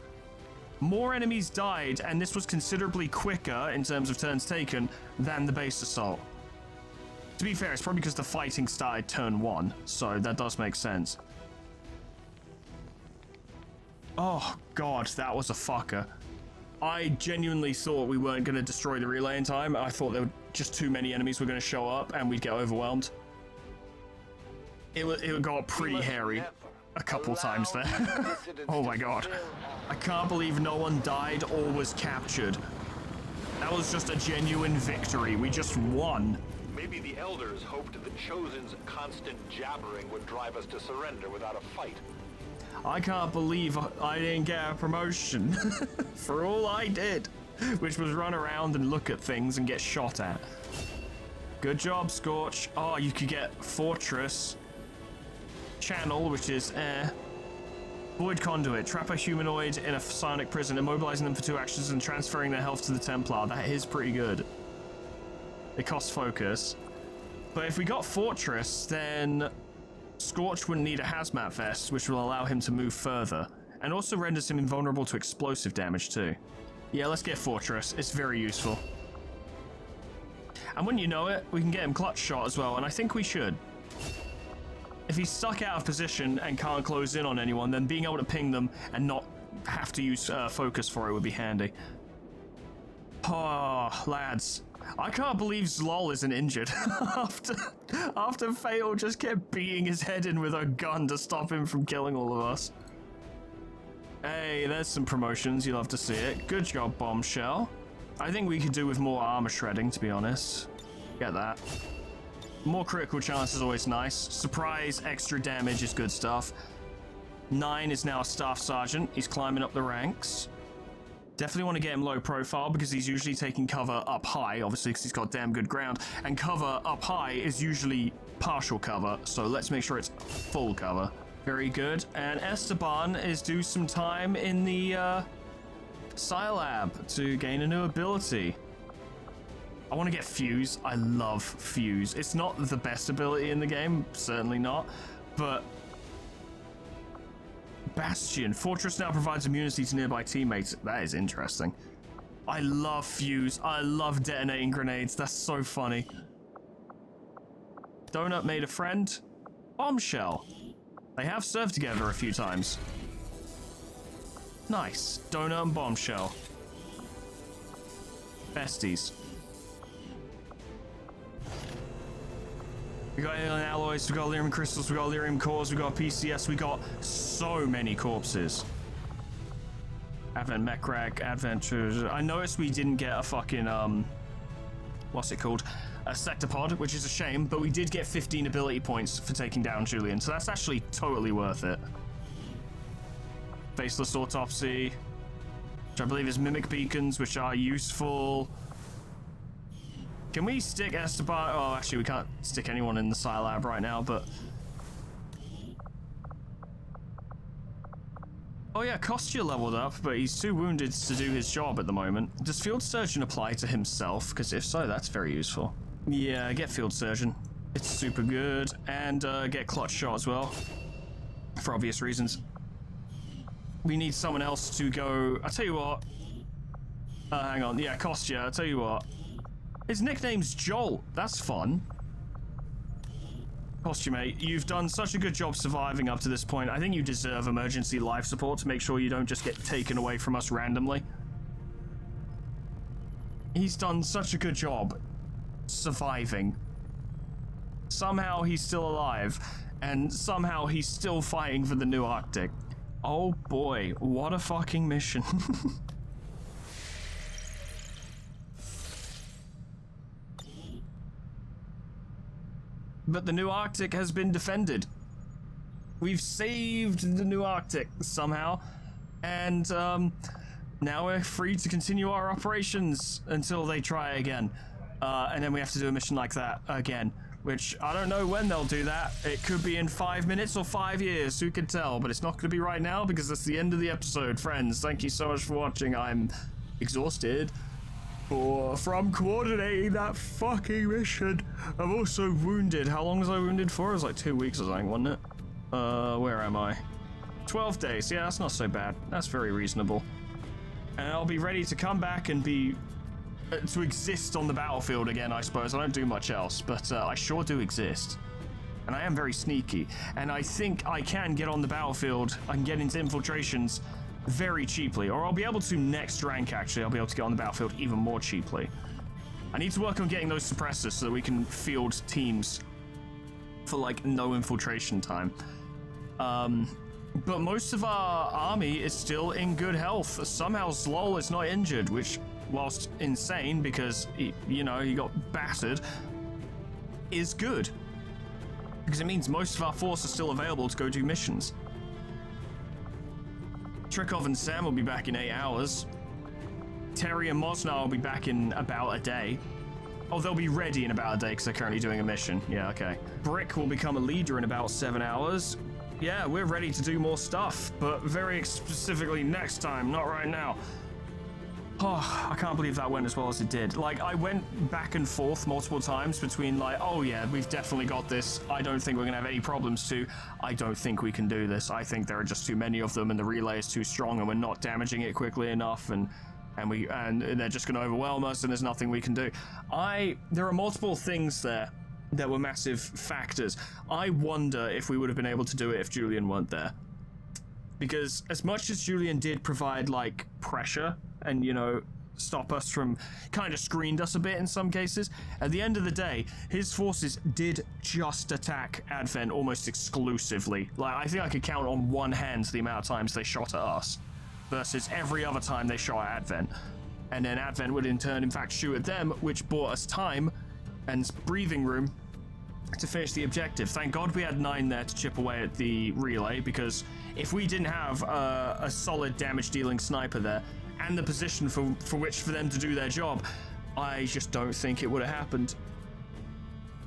More enemies died, and this was considerably quicker in terms of turns taken than the base assault. To be fair, it's probably because the fighting started turn 1, so that does make sense. Oh god, that was a fucker. I genuinely thought we weren't going to destroy the relay in time. I thought there were just too many enemies were going to show up and we'd get overwhelmed. It got pretty hairy a couple times there. Oh my god. I can't believe no one died or was captured. That was just a genuine victory. We just won. Maybe the Elders hoped the Chosen's constant jabbering would drive us to surrender without a fight. I can't believe I didn't get a promotion for all I did, which was run around and look at things and get shot at. Good job, Scorch. Oh, you could get Fortress. Channel, which is air. Void Conduit. Trap a humanoid in a psionic prison, immobilizing them for 2 actions and transferring their health to the Templar. That is pretty good. It costs focus. But if we got Fortress, then Scorch wouldn't need a hazmat vest, which will allow him to move further, and also renders him invulnerable to explosive damage too. Yeah, let's get Fortress. It's very useful. And when you know it, we can get him clutch shot as well, and I think we should. If he's stuck out of position and can't close in on anyone, then being able to ping them and not have to use focus for it would be handy. Oh, lads. I can't believe Zlol isn't injured after Fatal just kept beating his head in with a gun to stop him from killing all of us. Hey, there's some promotions. You love to see it. Good job, Bombshell. I think we could do with more armor shredding, to be honest. Get that. More critical chance is always nice. Surprise, extra damage is good stuff. 9 is now a staff sergeant. He's climbing up the ranks. Definitely want to get him low profile because he's usually taking cover up high, obviously, because he's got damn good ground. And cover up high is usually partial cover, so let's make sure it's full cover. Very good. And Esteban is due some time in the Scilab to gain a new ability. I want to get Fuse. I love Fuse. It's not the best ability in the game, certainly not, but Bastion. Fortress now provides immunity to nearby teammates. That is interesting. I love Fuse. I love detonating grenades. That's so funny. Donut made a friend. Bombshell. They have served together a few times. Nice. Donut and Bombshell. Besties. We got alien alloys, we got lyrium crystals, we got lyrium cores, we got PCS, we got so many corpses. Advent Mechrack, Adventures. I noticed we didn't get a fucking, what's it called? A Sectopod, which is a shame, but we did get 15 ability points for taking down Julian, so that's actually totally worth it. Faceless Autopsy, which I believe is Mimic Beacons, which are useful. Can we stick Esteban? Oh, actually, we can't stick anyone in the Scilab right now, but... Oh yeah, Kostya leveled up, but he's too wounded to do his job at the moment. Does Field Surgeon apply to himself? Because if so, that's very useful. Yeah, get Field Surgeon. It's super good. And get Clutch Shot as well. For obvious reasons. We need someone else to go... I'll tell you what. Hang on. Yeah, Kostya, I'll tell you what. His nickname's Joel. That's fun. Kostya, mate, you've done such a good job surviving up to this point. I think you deserve emergency life support to make sure you don't just get taken away from us randomly. He's done such a good job surviving. Somehow he's still alive, and somehow he's still fighting for the new Arctic. Oh boy, what a fucking mission. But the new Arctic has been defended. We've saved the new Arctic somehow. And now we're free to continue our operations until they try again. And then we have to do a mission like that again. Which, I don't know when they'll do that. It could be in 5 minutes or 5 years, who can tell? But it's not going to be right now because that's the end of the episode. Friends, thank you so much for watching. I'm exhausted from coordinating that fucking mission. I'm also wounded. How long was I wounded for? It was like 2 weeks or something, wasn't it? Where am I? 12 days. Yeah, that's not so bad. That's very reasonable. And I'll be ready to come back and be... to exist on the battlefield again, I suppose. I don't do much else, but I sure do exist. And I am very sneaky. And I think I can get on the battlefield. I can get into infiltrations very cheaply. Or I'll be able to next rank, actually. I'll be able to get on the battlefield even more cheaply. I need to work on getting those suppressors so that we can field teams for, like, no infiltration time. But most of our army is still in good health. Somehow Zlol is not injured, which... whilst insane because, he got battered, is good. Because it means most of our force are still available to go do missions. Trikov and Sam will be back in 8 hours. Terry and Mosnar will be back in about a day. Oh, they'll be ready in about a day because they're currently doing a mission. Yeah, okay. Brick will become a leader in about 7 hours. Yeah, we're ready to do more stuff, but very specifically next time, not right now. Oh, I can't believe that went as well as it did. Like, I went back and forth multiple times between like, oh yeah, we've definitely got this. I don't think we're gonna have any problems to. I don't think we can do this. I think there are just too many of them and the relay is too strong and we're not damaging it quickly enough and they're just gonna overwhelm us and there's nothing we can do. There are multiple things there that were massive factors. I wonder if we would have been able to do it if Julian weren't there. Because as much as Julian did provide like pressure and, stop us from, kind of screened us a bit in some cases, at the end of the day, his forces did just attack Advent almost exclusively. Like, I think I could count on one hand the amount of times they shot at us, versus every other time they shot at Advent. And then Advent would in turn, in fact, shoot at them, which bought us time and breathing room to finish the objective. Thank God we had 9 there to chip away at the relay, because if we didn't have a solid damage-dealing sniper there, and the position for them to do their job, I just don't think it would have happened.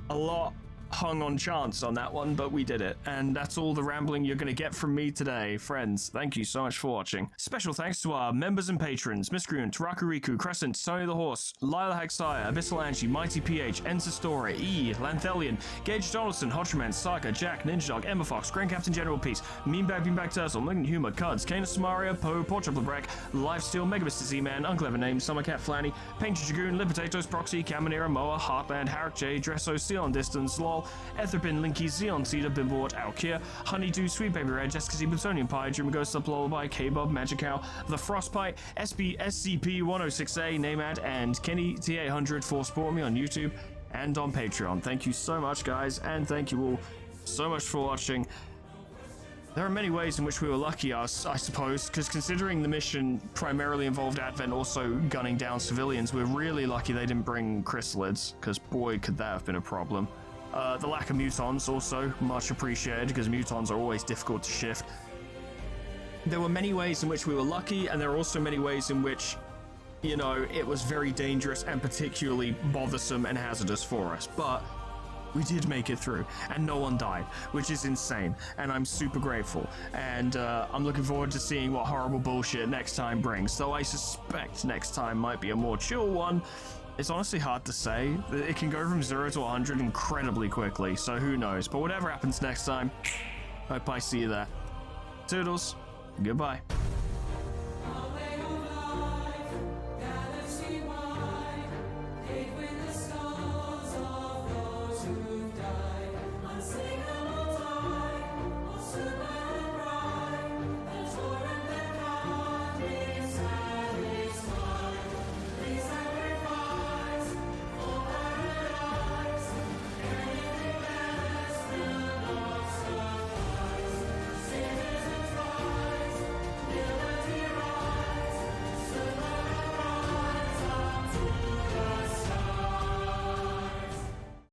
A lot hung on chance on that one, but we did it. And that's all the rambling you're going to get from me today. Friends, thank you so much for watching. Special thanks to our members and patrons: Miscreant, Tarakuriku, Crescent, Tony the Horse, Lila Hagsire, Abyssal Angie, Mighty PH, Enza Story, E, Lanthelion, Gage Donaldson, Hodgerman, Saka, Jack, Ninja Dog, Emma Fox, Grand Captain General Peace, Meanbag Beanbag Turtle, Malignant Humor, Cuds, Kana Samaria, Poe, Portrait Breck, Lifesteal, Megabus Z-Man, Unclever Name, Summercat Flanny, Painted Dragoon, Lib Potatoes, Proxy, Caminera, Moa, Heartland, Harik J, Dresso, Steel on Distance, LOL, Nicole, Etherbin, Linky, Xeon, Cedar, Bimbort, Alkia, Honeydew, Sweet Baby Red, Jessica Z, Plutonium Pie, Dream Ghost, Up Lullaby, K-Bob, Magic Cow, The Frostbite, SB, SCP-106A, Namad, and Kenny T800 for supporting me on YouTube and on Patreon. Thank you so much, guys, and thank you all so much for watching. There are many ways in which we were lucky, I suppose, because considering the mission primarily involved Advent also gunning down civilians, we're really lucky they didn't bring chrysalids, because boy, could that have been a problem. The lack of mutons also much appreciated, because mutons are always difficult to shift. There were many ways in which we were lucky, and there are also many ways in which, you know, it was very dangerous and particularly bothersome and hazardous for us, but we did make it through, and no one died, which is insane, and I'm super grateful, and I'm looking forward to seeing what horrible bullshit next time brings, though I suspect next time might be a more chill one. It's honestly hard to say. It can go from 0 to 100 incredibly quickly, so who knows, but whatever happens next time, hope I see you there. Toodles, goodbye.